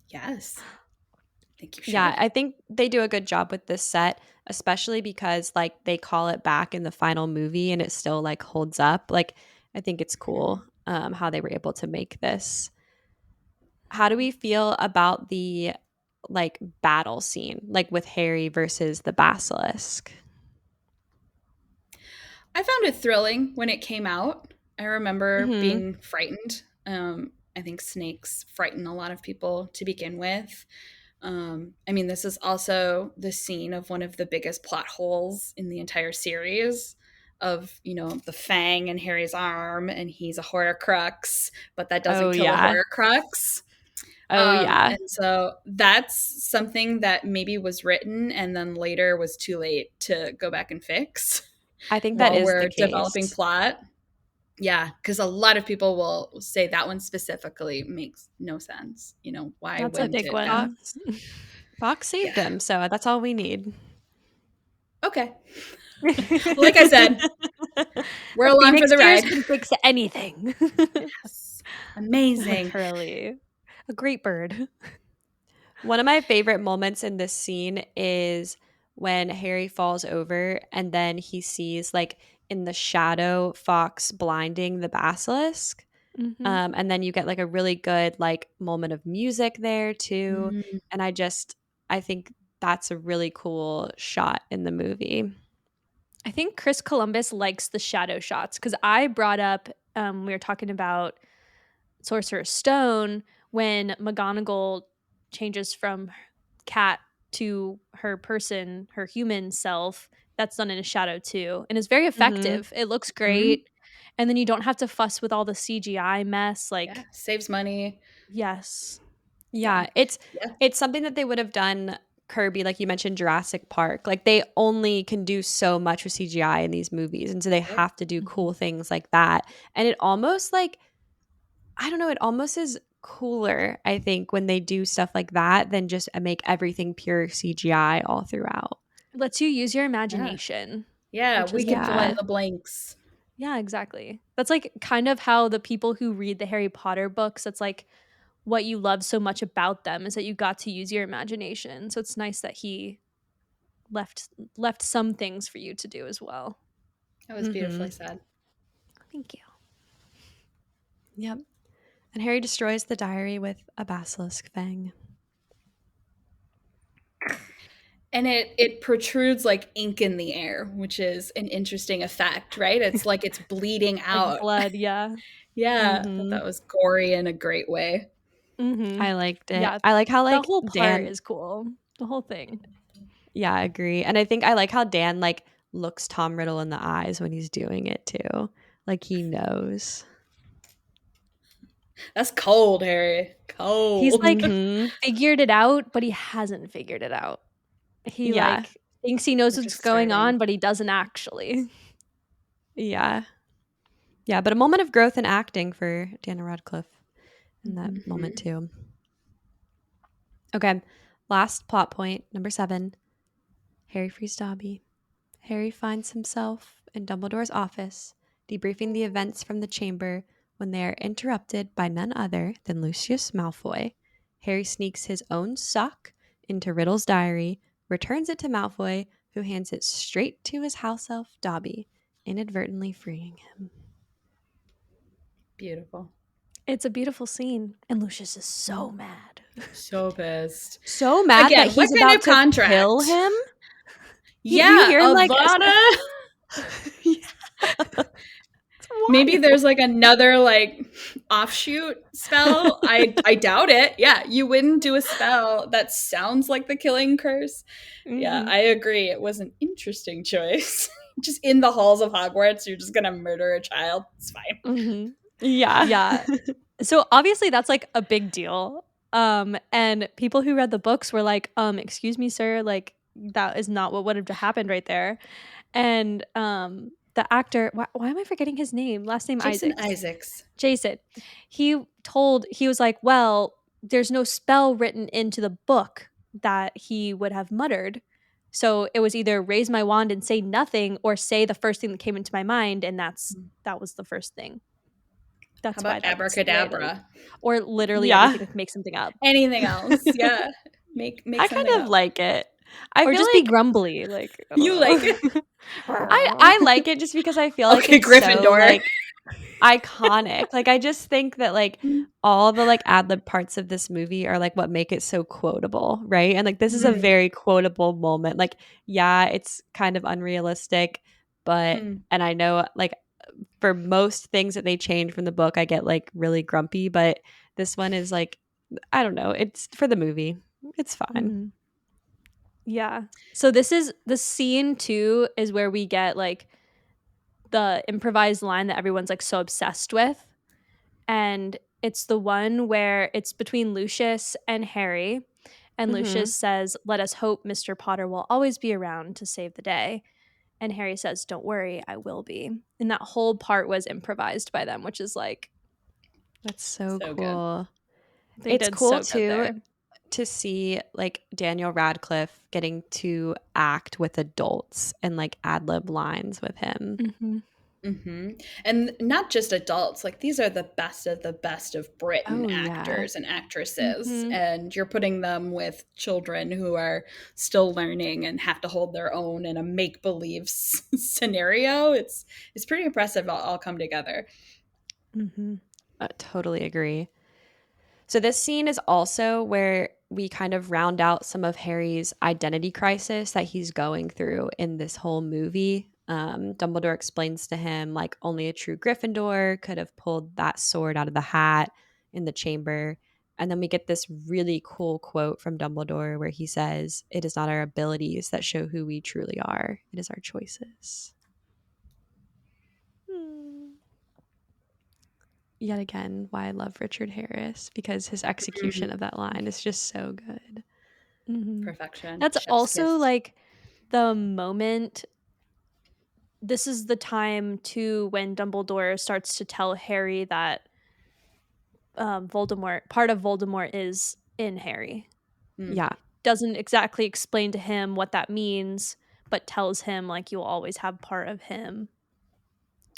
Yes. I think you should. Yeah, I think they do a good job with this set, especially because like they call it back in the final movie and it still like holds up. Like I think it's cool how they were able to make this. How do we feel about the like battle scene, like with Harry versus the basilisk? I found it thrilling when it came out. I remember being frightened. I think snakes frighten a lot of people to begin with. I mean, this is also the scene of one of the biggest plot holes in the entire series of, the fang in Harry's arm, and he's a Horcrux, but that doesn't kill a Horcrux. And so that's something that maybe was written and then later was too late to go back and fix. I think that is the case. Developing plot. Yeah, because a lot of people will say that one specifically makes no sense. Why that's a big one. Fox saved him, so that's all we need. Okay. Like I said, we're along for the ride. Can fix anything. Yes. Amazing. Literally. A great bird. One of my favorite moments in this scene is when Harry falls over and then he sees like in the shadow Fawkes blinding the basilisk. And then you get like a really good like moment of music there too. And I think that's a really cool shot in the movie. I think Chris Columbus likes the shadow shots because I brought up, we were talking about Sorcerer's Stone when McGonagall changes from cat to her person, her human self that's done in a shadow too, and it's very effective. It looks great, and then you don't have to fuss with all the CGI mess. Like, saves money. yes, Yeah, it's something that they would have done. Kirby, like you mentioned, Jurassic Park. Like they only can do so much with CGI in these movies, and so they have to do cool things like that. And it almost like, I don't know, it almost is cooler, I think, when they do stuff like that than just make everything pure CGI all throughout. lets you use your imagination. Yeah, which we is can fill Yeah. in the blanks. Yeah, exactly. That's like kind of how the people who read the Harry Potter books, that's like what you love so much about them, is that you got to use your imagination. So it's nice that he left some things for you to do as well. That was beautifully said. Thank you. Yep. And Harry destroys the diary with a basilisk fang. And it protrudes like ink in the air, which is an interesting effect, right? It's like it's bleeding out. Like blood, yeah. Yeah, I thought that was gory in a great way. I liked it. Yeah, I like how like the whole part Dan is cool. The whole thing. Yeah, I agree. And I think I like how Dan like looks Tom Riddle in the eyes when he's doing it too. Like he knows. That's cold, Harry. Cold. He's like figured it out, but he hasn't figured it out. He Yeah. like thinks he knows We're what's just going starting. on, but he doesn't actually. Yeah. Yeah, but a moment of growth in acting for Daniel Radcliffe in that moment too. Okay. Last plot point, number 7. Harry frees Dobby. Harry finds himself in Dumbledore's office, debriefing the events from the chamber when they are interrupted by none other than Lucius Malfoy. Harry sneaks his own sock into Riddle's diary, returns it to Malfoy, who hands it straight to his house elf, Dobby, inadvertently freeing him. Beautiful. It's a beautiful scene, and Lucius is so mad. So pissed. So mad Again, that he's what kind about of to contract? kill him. Yeah, do you hear him like Avada. Maybe there's like another like offshoot spell. I doubt it. Yeah, you wouldn't do a spell that sounds like the killing curse. Yeah, I agree. It was an interesting choice. Just in the halls of Hogwarts, you're just gonna murder a child. It's fine. Yeah. Yeah. So obviously that's like a big deal. And people who read the books were like, excuse me, sir, like that is not what would have happened right there. And the actor, why am I forgetting his name? Last name Jason Isaacs. Isaacs. Jason. He was like, well, there's no spell written into the book that he would have muttered. So it was either raise my wand and say nothing or say the first thing that came into my mind, and that was the first thing. That's How about abracadabra? Or literally Yeah. anything to make something up. Anything else? Yeah. Make I something kind of up. like it. I Or feel just like be grumbly. Like I don't You know. like it? I like it just because I feel like Okay, it's Gryffindor. so like iconic. Like I just think that like all the like ad lib parts of this movie are like what make it so quotable, right? And like this is a very quotable moment. Like yeah, it's kind of unrealistic, but and I know like for most things that they change from the book, I get like really grumpy, but this one is like I don't know, it's for the movie. It's fine. Yeah. So this is the scene 2 is where we get like the improvised line that everyone's like so obsessed with. And it's the one where it's between Lucius and Harry. And Lucius says, "Let us hope Mr. Potter will always be around to save the day." And Harry says, "Don't worry, I will be." And that whole part was improvised by them, which is like That's so So cool. they It's did cool so good too there. to see like Daniel Radcliffe getting to act with adults and like ad lib lines with him. And not just adults, like these are the best of Britain Oh, yeah. actors and actresses, and you're putting them with children who are still learning and have to hold their own in a make-believe scenario. It's pretty impressive all come together. I totally agree. So this scene is also where we kind of round out some of Harry's identity crisis that he's going through in this whole movie. Dumbledore explains to him like only a true Gryffindor could have pulled that sword out of the hat in the chamber. And then we get this really cool quote from Dumbledore where he says, "It is not our abilities that show who we truly are. It is our choices." Yet again, why I love Richard Harris, because his execution of that line is just so good. Perfection. That's Chef's also kiss. like the moment. This is the time too when Dumbledore starts to tell Harry that part of Voldemort is in Harry. Yeah. Doesn't exactly explain to him what that means, but tells him like you'll always have part of him.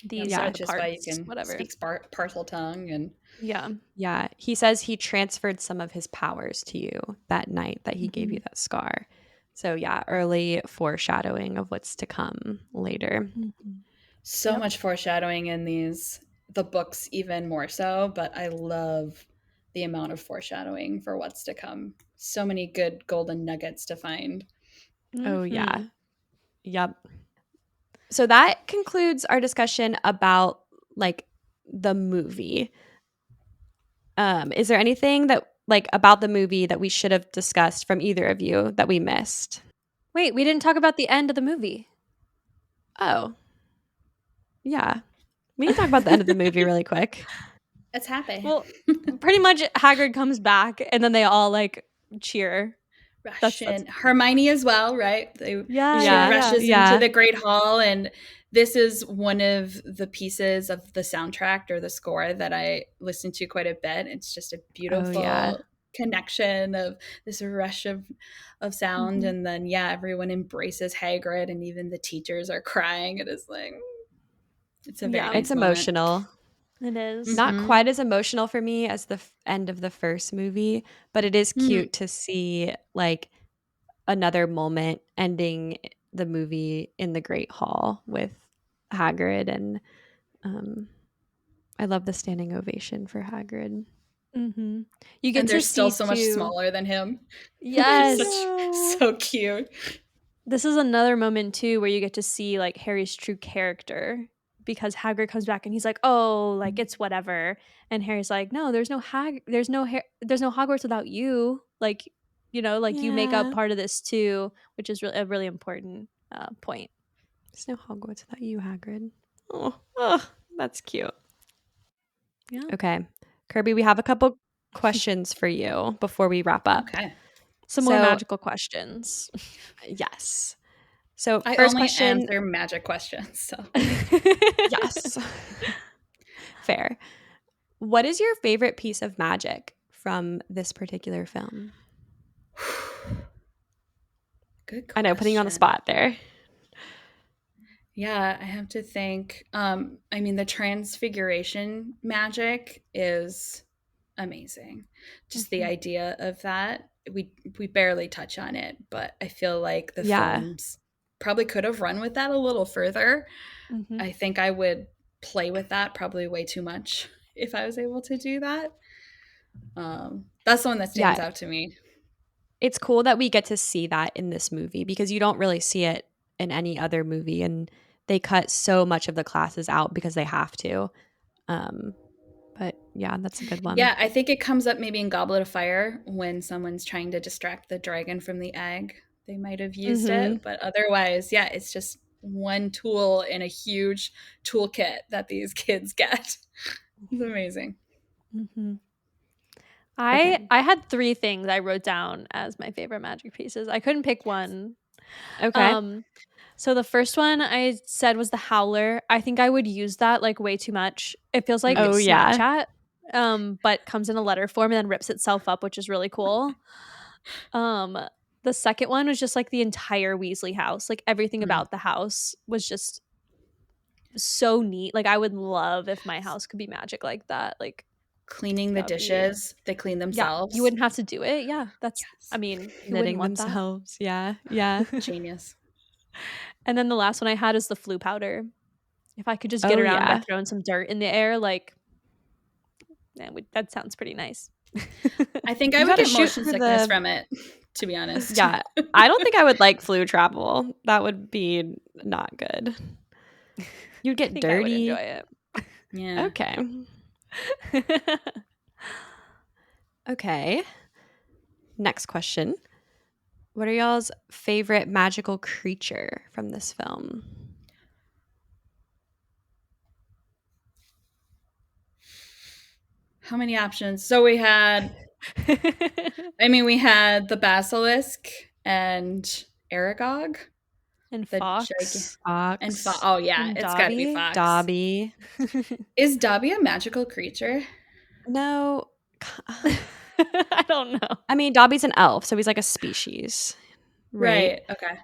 These are which the is parts, why you can whatever. speak parseltongue and Yeah. He says he transferred some of his powers to you that night that he gave you that scar. So yeah, early foreshadowing of what's to come later. so much foreshadowing in the books, even more so, but I love the amount of foreshadowing for what's to come. So many good golden nuggets to find. Oh yeah. Yep. So that concludes our discussion about like the movie. Is there anything that like about the movie that we should have discussed from either of you that we missed? Wait, we didn't talk about the end of the movie. Oh. Yeah. We can talk about the end of the movie really quick. It's happy. Well, pretty much Hagrid comes back and then they all like cheer. Rush in. Hermione as well, right? She rushes into the Great Hall, and this is one of the pieces of the soundtrack or the score that I listen to quite a bit. It's just a beautiful connection of this rush of sound, and then everyone embraces Hagrid, and even the teachers are crying. It is like it's a very nice emotional. It is not quite as emotional for me as the end of the first movie, but it is cute to see like another moment ending the movie in the Great Hall with Hagrid, and I love the standing ovation for Hagrid. You get and to they're see still so much smaller than him. Yes. So cute. This is another moment too where you get to see like Harry's true character, because Hagrid comes back and he's like, "Oh, like it's whatever," and Harry's like, "No, there's no Hogwarts without you. Like, you know, like you make up part of this too," which is a really important point. There's no Hogwarts without you, Hagrid. Oh, that's cute. Yeah. Okay, Kirby, we have a couple questions for you before we wrap up. Okay. Some more magical questions. Yes. So I first only question. answer magic questions. So yes. Fair. What is your favorite piece of magic from this particular film? Good question. I know, putting you on the spot there. Yeah, I have to think. I mean, the transfiguration magic is amazing. Just the idea of that. We barely touch on it, but I feel like the films probably could have run with that a little further. I think I would play with that probably way too much if I was able to do that. That's the one that stands out to me. It's cool that we get to see that in this movie because you don't really see it in any other movie, and they cut so much of the classes out because they have to. But yeah, that's a good one. Yeah, I think it comes up maybe in Goblet of Fire when someone's trying to distract the dragon from the egg. They might have used it, but otherwise, yeah, it's just one tool in a huge toolkit that these kids get. It's amazing. I had 3 things I wrote down as my favorite magic pieces. I couldn't pick one. Okay. So the first one I said was the Howler. I think I would use that like way too much. It feels like Snapchat, but comes in a letter form and then rips itself up, which is really cool. The second one was just like the entire Weasley house. Like everything about the house was just so neat. Like I would love if my house could be magic like that. Like cleaning the dishes, they clean themselves. Yeah, you wouldn't have to do it. Yeah, that's. I mean, who knitting wouldn't want themselves. That? Yeah. Genius. And then the last one I had is the flu powder. If I could just get around by throwing some dirt in the air, like, that sounds pretty nice. I think I would get motion sickness from it, to be honest. Yeah, I don't think I would like flu travel. That would be not good. You'd get dirty. I would enjoy it. Yeah. Okay. Okay. Next question. What are y'all's favorite magical creature from this film? How many options? So we had the basilisk and Aragog. And The Fox. Fox. Oh yeah, And it's got to be Dobby. Fox. Dobby. Is Dobby a magical creature? No. I don't know. I mean, Dobby's an elf, so he's like a species, right? Okay.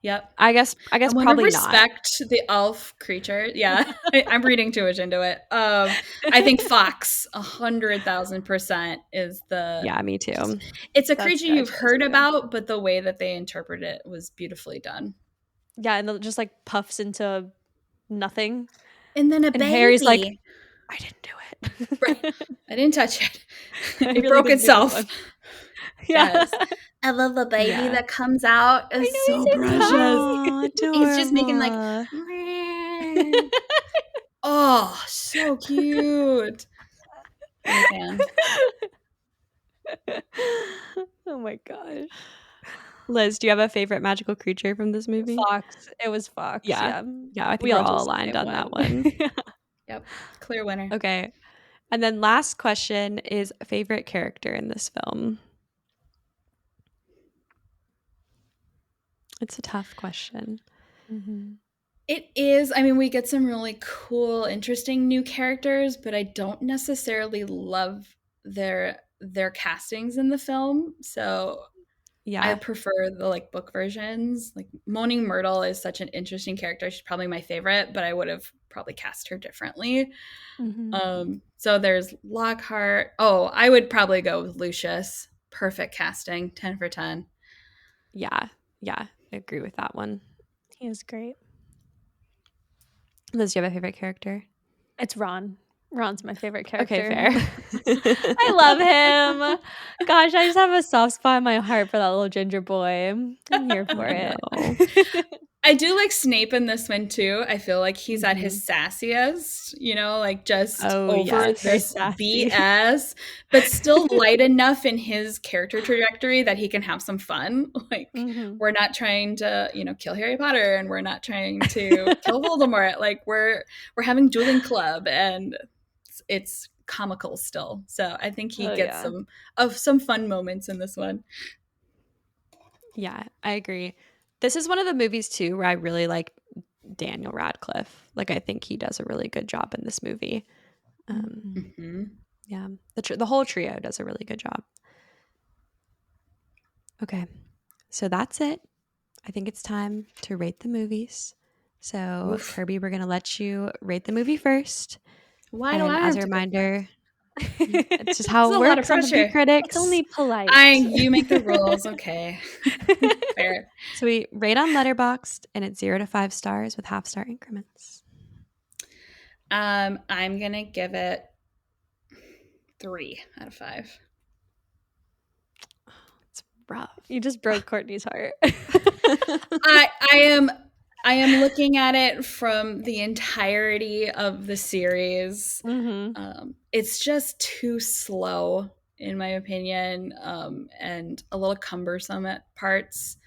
Yep. I guess I want to probably not. respect the elf creature. Yeah, I'm reading too much into it. I think Fox, 100,000% is the. Yeah, me too. It's a That's creature good. you've heard about, but the way that they interpret it was beautifully done. Yeah, and it just like puffs into nothing. And then a And baby. Harry's like, I didn't do it. Right. I didn't touch it. I It really broke didn't do this itself. one. Yeah. Yes. I love the baby that comes out. It's know, so he's so precious. Oh, He's just making like, adorable. oh, so cute. I'm a fan. Oh my gosh. Liz, do you have a favorite magical creature from this movie? Fox. It was Fox. Yeah. Yeah, I think We we're all all just aligned get on that one. Yep. Clear winner. Okay. And then last question is favorite character in this film. It's a tough question. Mm-hmm. It is. I mean, we get some really cool, interesting new characters, but I don't necessarily love their castings in the film. So Yeah. I prefer the like book versions. Like Moaning Myrtle is such an interesting character. She's probably my favorite, but I would have probably cast her differently. Mm-hmm. So there's Lockhart. Oh, I would probably go with Lucius. Perfect casting, 10 for 10. Yeah. I agree with that one. He is great. Liz, do you have a favorite character? It's Ron. Ron's my favorite character. Okay, fair. I love him. Gosh, I just have a soft spot in my heart for that little ginger boy. I'm here for it. I do like Snape in this one too. I feel like he's at his sassiest, like just over this BS, but still light enough in his character trajectory that he can have some fun. Like we're not trying to, kill Harry Potter, and we're not trying to kill Voldemort. Like we're having dueling club, and it's comical still. So I think he gets some fun moments in this one. Yeah, I agree. This is one of the movies too where I really like Daniel Radcliffe. Like I think he does a really good job in this movie. Yeah, the whole trio does a really good job. Okay, so that's it. I think it's time to rate the movies. So Kirby, we're gonna let you rate the movie first. Why do I have as a reminder? It's just how it works on the B-Critics. It's only polite. You make the rules, okay? Fair. So we rate on Letterboxd, and it's 0 to 5 stars with half-star increments. I'm gonna give it 3 out of 5. It's rough. You just broke Courtney's heart. I am looking at it from the entirety of the series. It's just too slow, in my opinion, and a little cumbersome at parts,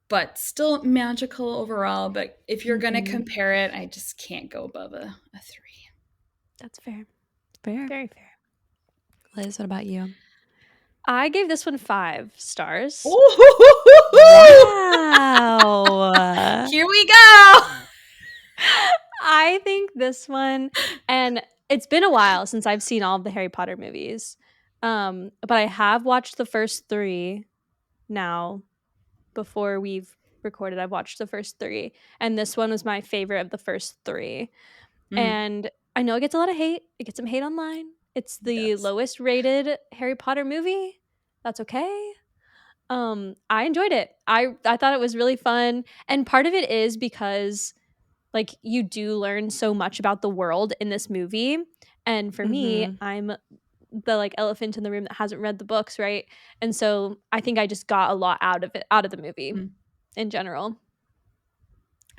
but still magical overall. But if you're going to compare it, I just can't go above a 3. That's fair. Fair. Very fair. Liz, what about you? I gave this one 5 stars. Wow. Here we go. I think this one, and it's been a while since I've seen all of the Harry Potter movies, but I have watched the first 3 now. Before we've recorded, I've watched the first 3, and this one was my favorite of the first 3. And I know it gets a lot of hate. It gets some hate online. It's the lowest rated Harry Potter movie. That's okay. I enjoyed it. I thought it was really fun, and part of it is because like you do learn so much about the world in this movie, and for me, I'm the like elephant in the room that hasn't read the books, right? And so I think I just got a lot out of the movie in general.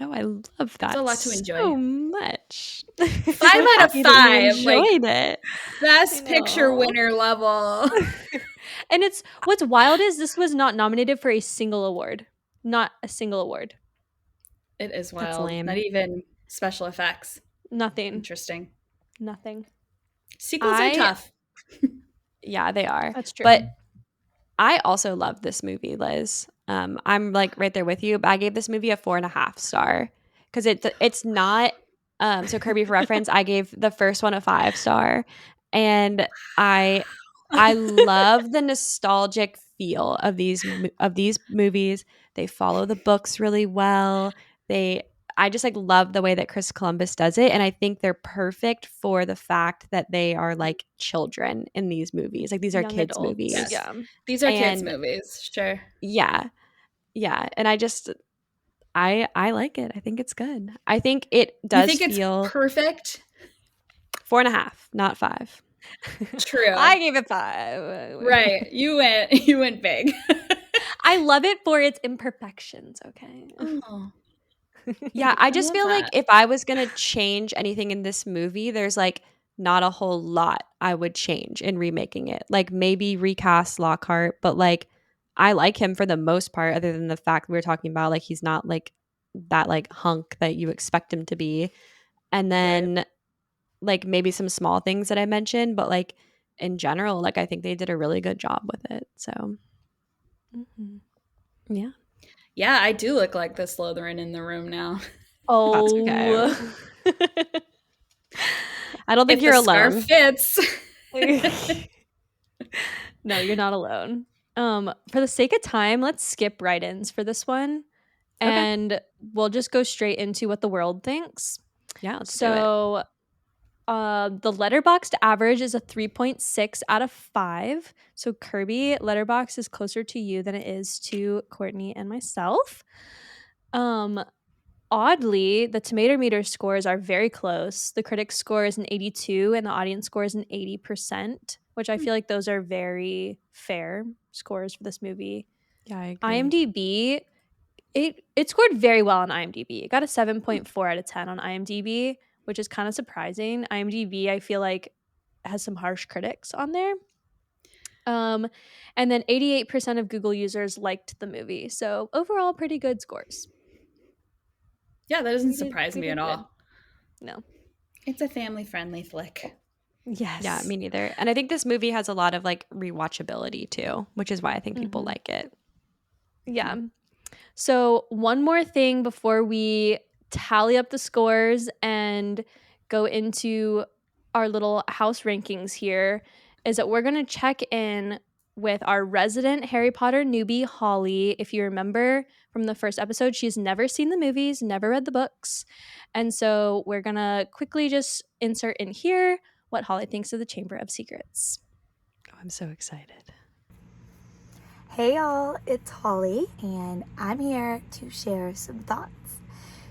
Oh, I love that. It's a lot to enjoy. So much. 5 out of 5. You enjoyed it. Best picture winner level. And what's wild is this was not nominated for a single award. Not a single award. It is wild. That's lame. Not even special effects. Nothing. Interesting. Nothing. Sequels are tough. Yeah, they are. That's true. But I also love this movie, Liz. I'm like right there with you. But I gave this movie a 4.5 star because it's not. So Kirby, for reference, I gave the first one a 5 star, and I love the nostalgic feel of these movies. They follow the books really well. I just like love the way that Chris Columbus does it, and I think they're perfect for the fact that they are like children in these movies. Like these are Young kids' adults. movies. Yes. Yeah. These are kids' movies. Sure. Yeah. Yeah. And I like it. I think it's good. I think it does feel it's perfect. 4.5, not 5. True. I gave it 5. Right. You went big. I love it for its imperfections, okay? Oh. Yeah, I just feel like that. if I was going to change anything in this movie, there's like not a whole lot I would change in remaking it. Like maybe recast Lockhart, but like I like him for the most part, other than the fact we were talking about like he's not like that like hunk that you expect him to be. And then like maybe some small things that I mentioned, but like in general, like I think they did a really good job with it. So yeah. Yeah, I do look like the Slytherin in the room now. That's okay. I don't think you're alone. Scarf fits. No, you're not alone. For the sake of time, let's skip write-ins for this one. Okay. And we'll just go straight into what the world thinks. Yeah, let's do So the Letterboxd average is a 3.6 out of 5. So Kirby, Letterboxd is closer to you than it is to Courtney and myself. Oddly, the tomato meter scores are very close. The critic score is an 82 and the audience score is an 80%, which I feel like those are very fair scores for this movie. Yeah, I agree. IMDb, it scored very well on IMDb. It got a 7.4 out of 10 on IMDb, which is kind of surprising. IMDb, I feel like, has some harsh critics on there. And then 88% of Google users liked the movie. So overall, pretty good scores. Yeah, that doesn't surprise me at all. No. It's a family-friendly flick. Yes. Yeah, me neither. And I think this movie has a lot of like rewatchability too, which is why I think people like it. Yeah. So one more thing before we tally up the scores and go into our little house rankings here is that we're going to check in with our resident Harry Potter newbie, Holly. If you remember from the first episode, she's never seen the movies, never read the books. And so we're going to quickly just insert in here what Holly thinks of the Chamber of Secrets. Oh, I'm so excited. Hey y'all, it's Holly, and I'm here to share some thoughts.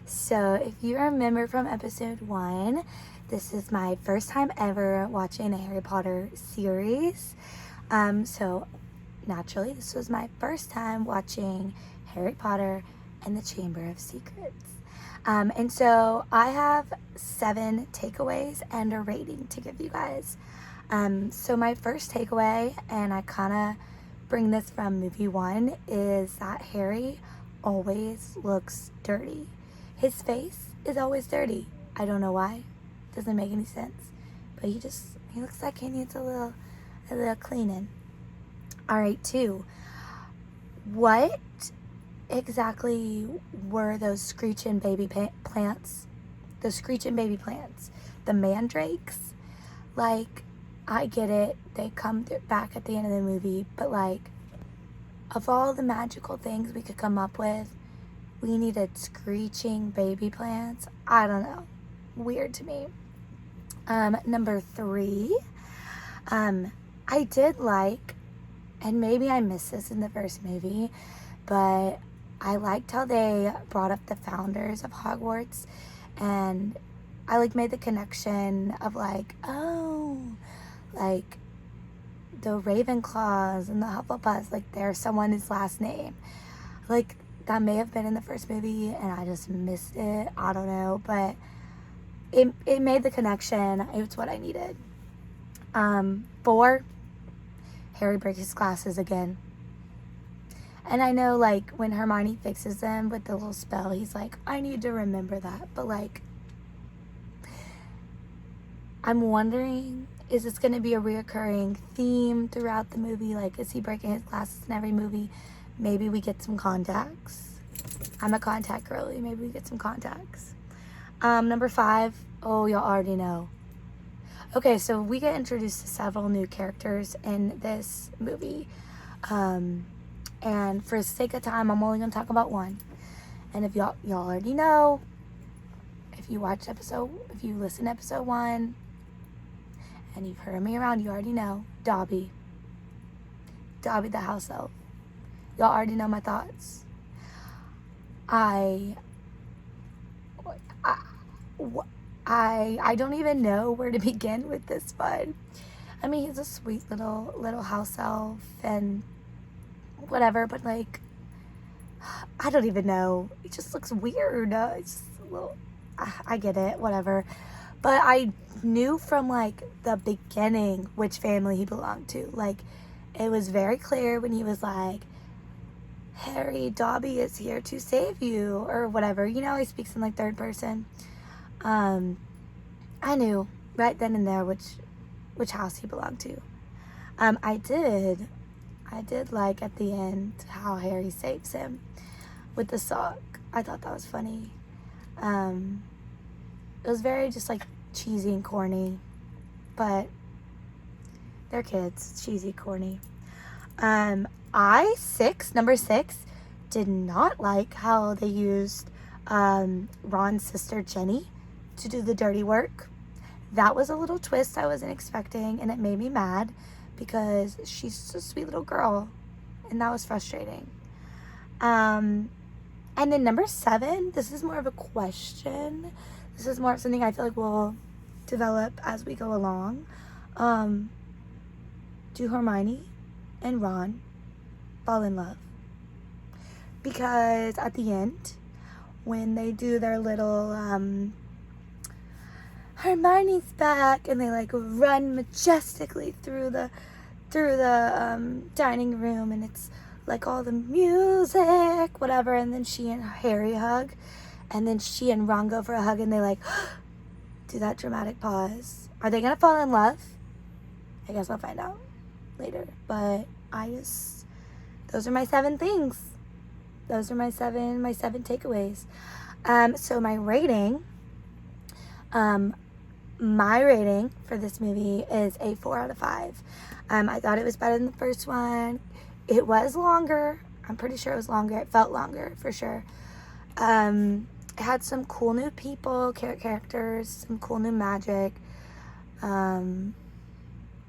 So if you remember from episode 1, this is my first time ever watching a Harry Potter series. So naturally, this was my first time watching Harry Potter and the Chamber of Secrets. And so I have 7 takeaways and a rating to give you guys. So my first takeaway, and I kind of bring this from movie 1, is that Harry always looks dirty. His face is always dirty. I don't know why. Doesn't make any sense. But he looks like he needs a little cleaning. Alright, 2. What exactly were those screeching baby plants? The screeching baby plants. The mandrakes? Like, I get it. They come back at the end of the movie. But, like, of all the magical things we could come up with, we needed screeching baby plants. I don't know. Weird to me. Number 3. I did like, and maybe I missed this in the first movie, but I liked how they brought up the founders of Hogwarts, and I like made the connection of like, oh, like the Ravenclaws and the Hufflepuffs, like there's someone's last name. Like that may have been in the first movie and I just missed it. I don't know, but it made the connection. It's what I needed. 4, Harry breaks his glasses again. And I know, like, when Hermione fixes them with the little spell, he's like, I need to remember that. But, like, I'm wondering, is this going to be a reoccurring theme throughout the movie? Like, is he breaking his glasses in every movie? Maybe we get some contacts. I'm a contact girly. Maybe we get some contacts. Number 5. Oh, y'all already know. Okay, so we get introduced to several new characters in this movie. And for the sake of time, I'm only going to talk about one. And if y'all already know, if you listen to episode 1, and you've heard me around, you already know, Dobby the house elf. Y'all already know my thoughts. I don't even know where to begin with this one. I mean, he's a sweet little house elf and whatever, but like, I don't even know. He just looks weird. It's just a little, I get it, whatever. But I knew from like the beginning which family he belonged to. Like, it was very clear when he was like, Harry, Dobby is here to save you, or whatever. You know, he speaks in like third person. I knew right then and there which house he belonged to. I did like at the end how Harry saves him with the sock. I thought that was funny. It was very just like cheesy and corny, but they're kids. Cheesy, corny. Number 6, did not like how they used Ron's sister Jenny to do the dirty work. That was a little twist I wasn't expecting, and it made me mad because she's a sweet little girl, and that was frustrating. And then number 7, this is more of a question. This is more of something I feel like we'll develop as we go along. Do Hermione and Ron fall in love? Because at the end, when they do their little Hermione's back, and they like run majestically through the dining room, and it's like all the music, whatever, and then she and Harry hug, and then she and Ron go for a hug, and they like do that dramatic pause. Are they gonna fall in love? I guess I'll find out later. But those are my 7 things. Those are my seven takeaways. So my rating for this movie is a 4 out of 5. I thought it was better than the first one. It was longer. I'm pretty sure it was longer. It felt longer, for sure. It had some cool new people, characters, some cool new magic. I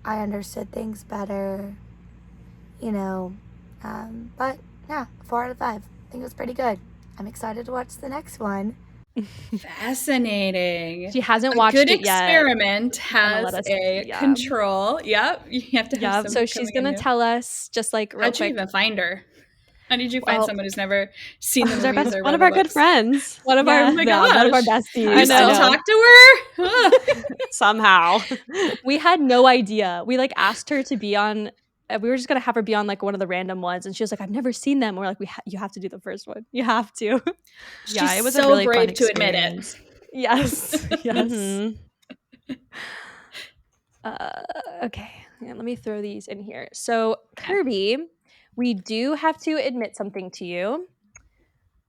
understood things better, but yeah, 4 out of 5. I think it was pretty good. I'm excited to watch the next one. Fascinating. She hasn't watched it yet. A good experiment has a control. Yep. You have to have so she's going to tell us, just like real quick. How'd you even find her? How did you find someone who's never seen the movies? One of our good friends. One of our besties. You still talk to her? Somehow. We had no idea. We like asked her to be on. We were just gonna have her be on like one of the random ones, and she was like, "I've never seen them." We're like, "You have to do the first one. You have to." Yeah, it was so a really brave to admit it. Yes. Yes. Mm-hmm. Okay, let me throw these in here. So Kirby, we do have to admit something to you.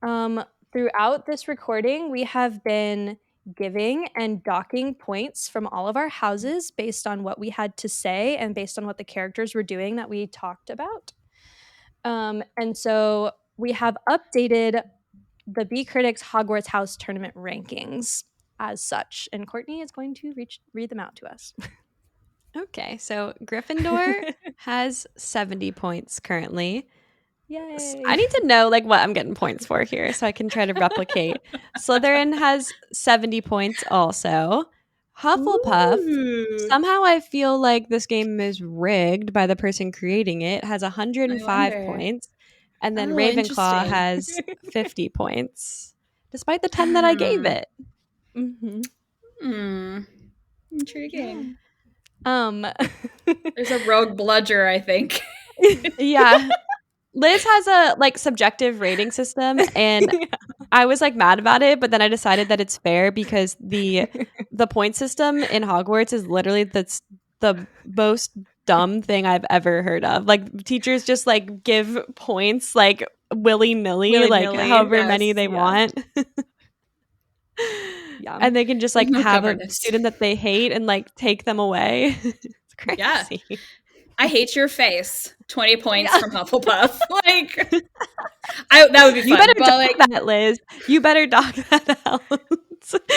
Throughout this recording, we have been giving and docking points from all of our houses based on what we had to say and based on what the characters were doing that we talked about. And so we have updated the B Critics Hogwarts House Tournament rankings as such, and Courtney is going to read them out to us. Okay, so Gryffindor has 70 points currently. Yay. I need to know like what I'm getting points for here so I can try to replicate. Slytherin has 70 points also. Hufflepuff, somehow I feel like this game is rigged by the person creating it, has 105 points. And then Oh, Ravenclaw interesting. has 50 points, despite the 10 that I gave it. Intriguing. There's a rogue bludger, I think. Yeah. Liz has a like subjective rating system, and I was like mad about it, but then I decided that it's fair because the point system in Hogwarts is literally the most dumb thing I've ever heard of. Like teachers just like give points like willy-nilly, like however many they want. Yeah. And they can just like No have governance. a student that they hate and like take them away. It's crazy. Yeah. I hate your face. 20 points from Hufflepuff. Like, that would be fun. You better but dock like, that, Liz. You better dock that out.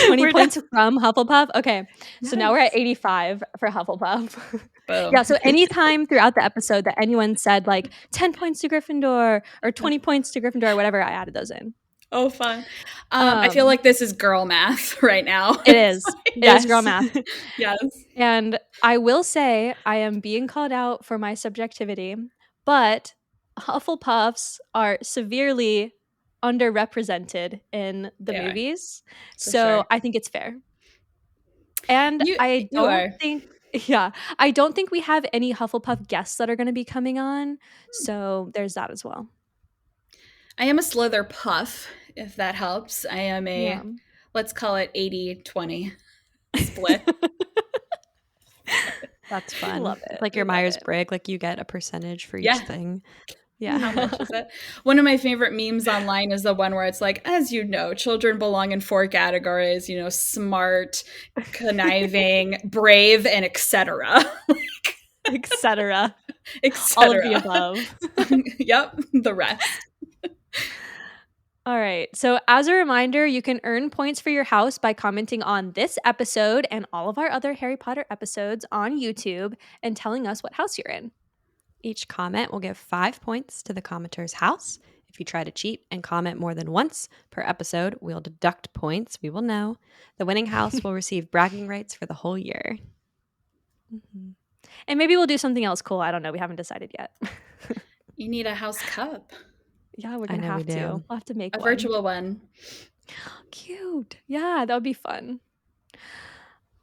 20 points from Hufflepuff. Okay, so now we're at 85 for Hufflepuff. boom. Yeah, so anytime throughout the episode that anyone said like 10 points to Gryffindor or 20 points to Gryffindor or whatever, I added those in. Oh, fun. I feel like this is girl math right now. It is. It is girl math. Yes. And I will say I am being called out for my subjectivity, but Hufflepuffs are severely underrepresented in the movies. So I think it's fair. And I don't think we have any Hufflepuff guests that are going to be coming on. So there's that as well. I am a Slitherpuff, if that helps. I am let's call it 80-20 split. That's fun. Love it. Like your Myers-Briggs, like you get a percentage for each thing. Yeah. How much is it? One of my favorite memes online is the one where it's like, as you know, children belong in 4 categories, smart, conniving, brave, and etc. etc. All of the above. Yep, the rest. All right. So as a reminder, you can earn points for your house by commenting on this episode and all of our other Harry Potter episodes on YouTube and telling us what house you're in. Each comment will give 5 points to the commenter's house. If you try to cheat and comment more than once per episode, we'll deduct points. We will know. The winning house will receive bragging rights for the whole year. Mm-hmm. And maybe we'll do something else cool. I don't know. We haven't decided yet. You need a house cup. Yeah, we're going to have to. We'll have to make a virtual one. Cute. Yeah, that would be fun.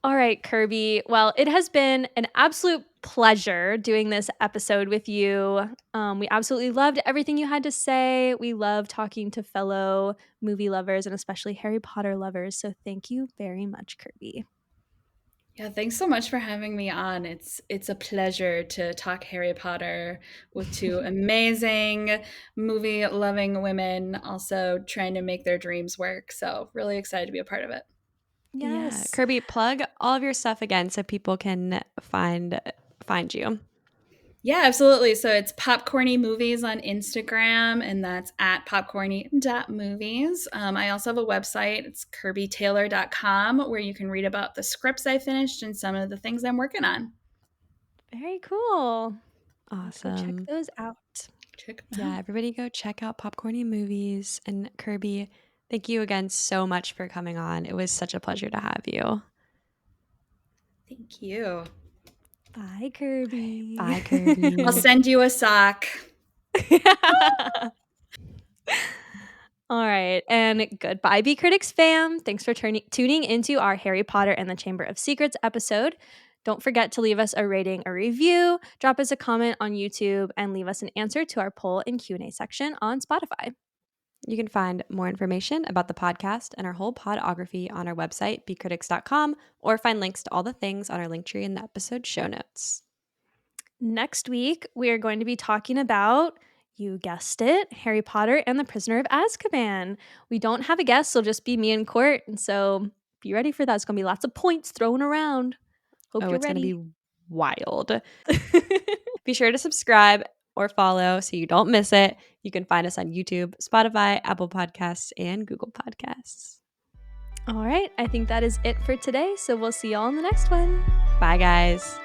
All right, Kirby. Well, it has been an absolute pleasure doing this episode with you. We absolutely loved everything you had to say. We love talking to fellow movie lovers and especially Harry Potter lovers. So thank you very much, Kirby. Yeah, thanks so much for having me on. It's a pleasure to talk Harry Potter with 2 amazing movie-loving women, also trying to make their dreams work. So really excited to be a part of it. Yes. Yeah. Kirby, plug all of your stuff again so people can find you. Yeah, absolutely. So it's Popcorny Movies on Instagram, and that's at popcorny.movies. I also have a website. It's kirbytaylor.com, where you can read about the scripts I finished and some of the things I'm working on. Very cool. Awesome. Go check those out. Yeah, everybody go check out Popcorny Movies. And Kirby, thank you again so much for coming on. It was such a pleasure to have you. Thank you. Bye, Kirby. Bye, Kirby. I'll send you a sock. All right. And goodbye, Be Critics fam. Thanks for tuning into our Harry Potter and the Chamber of Secrets episode. Don't forget to leave us a rating or review, drop us a comment on YouTube, and leave us an answer to our poll and Q&A section on Spotify. You can find more information about the podcast and our whole podography on our website, bcritics.com, or find links to all the things on our Linktree in the episode show notes. Next week, we are going to be talking about, you guessed it, Harry Potter and the Prisoner of Azkaban. We don't have a guest, so it'll just be me and Court. And so be ready for that. It's going to be lots of points thrown around. Hope you're ready. It's going to be wild. Be sure to subscribe or follow so you don't miss it. You can find us on YouTube, Spotify, Apple Podcasts, and Google Podcasts. All right. I think that is it for today. So we'll see y'all in the next one. Bye, guys.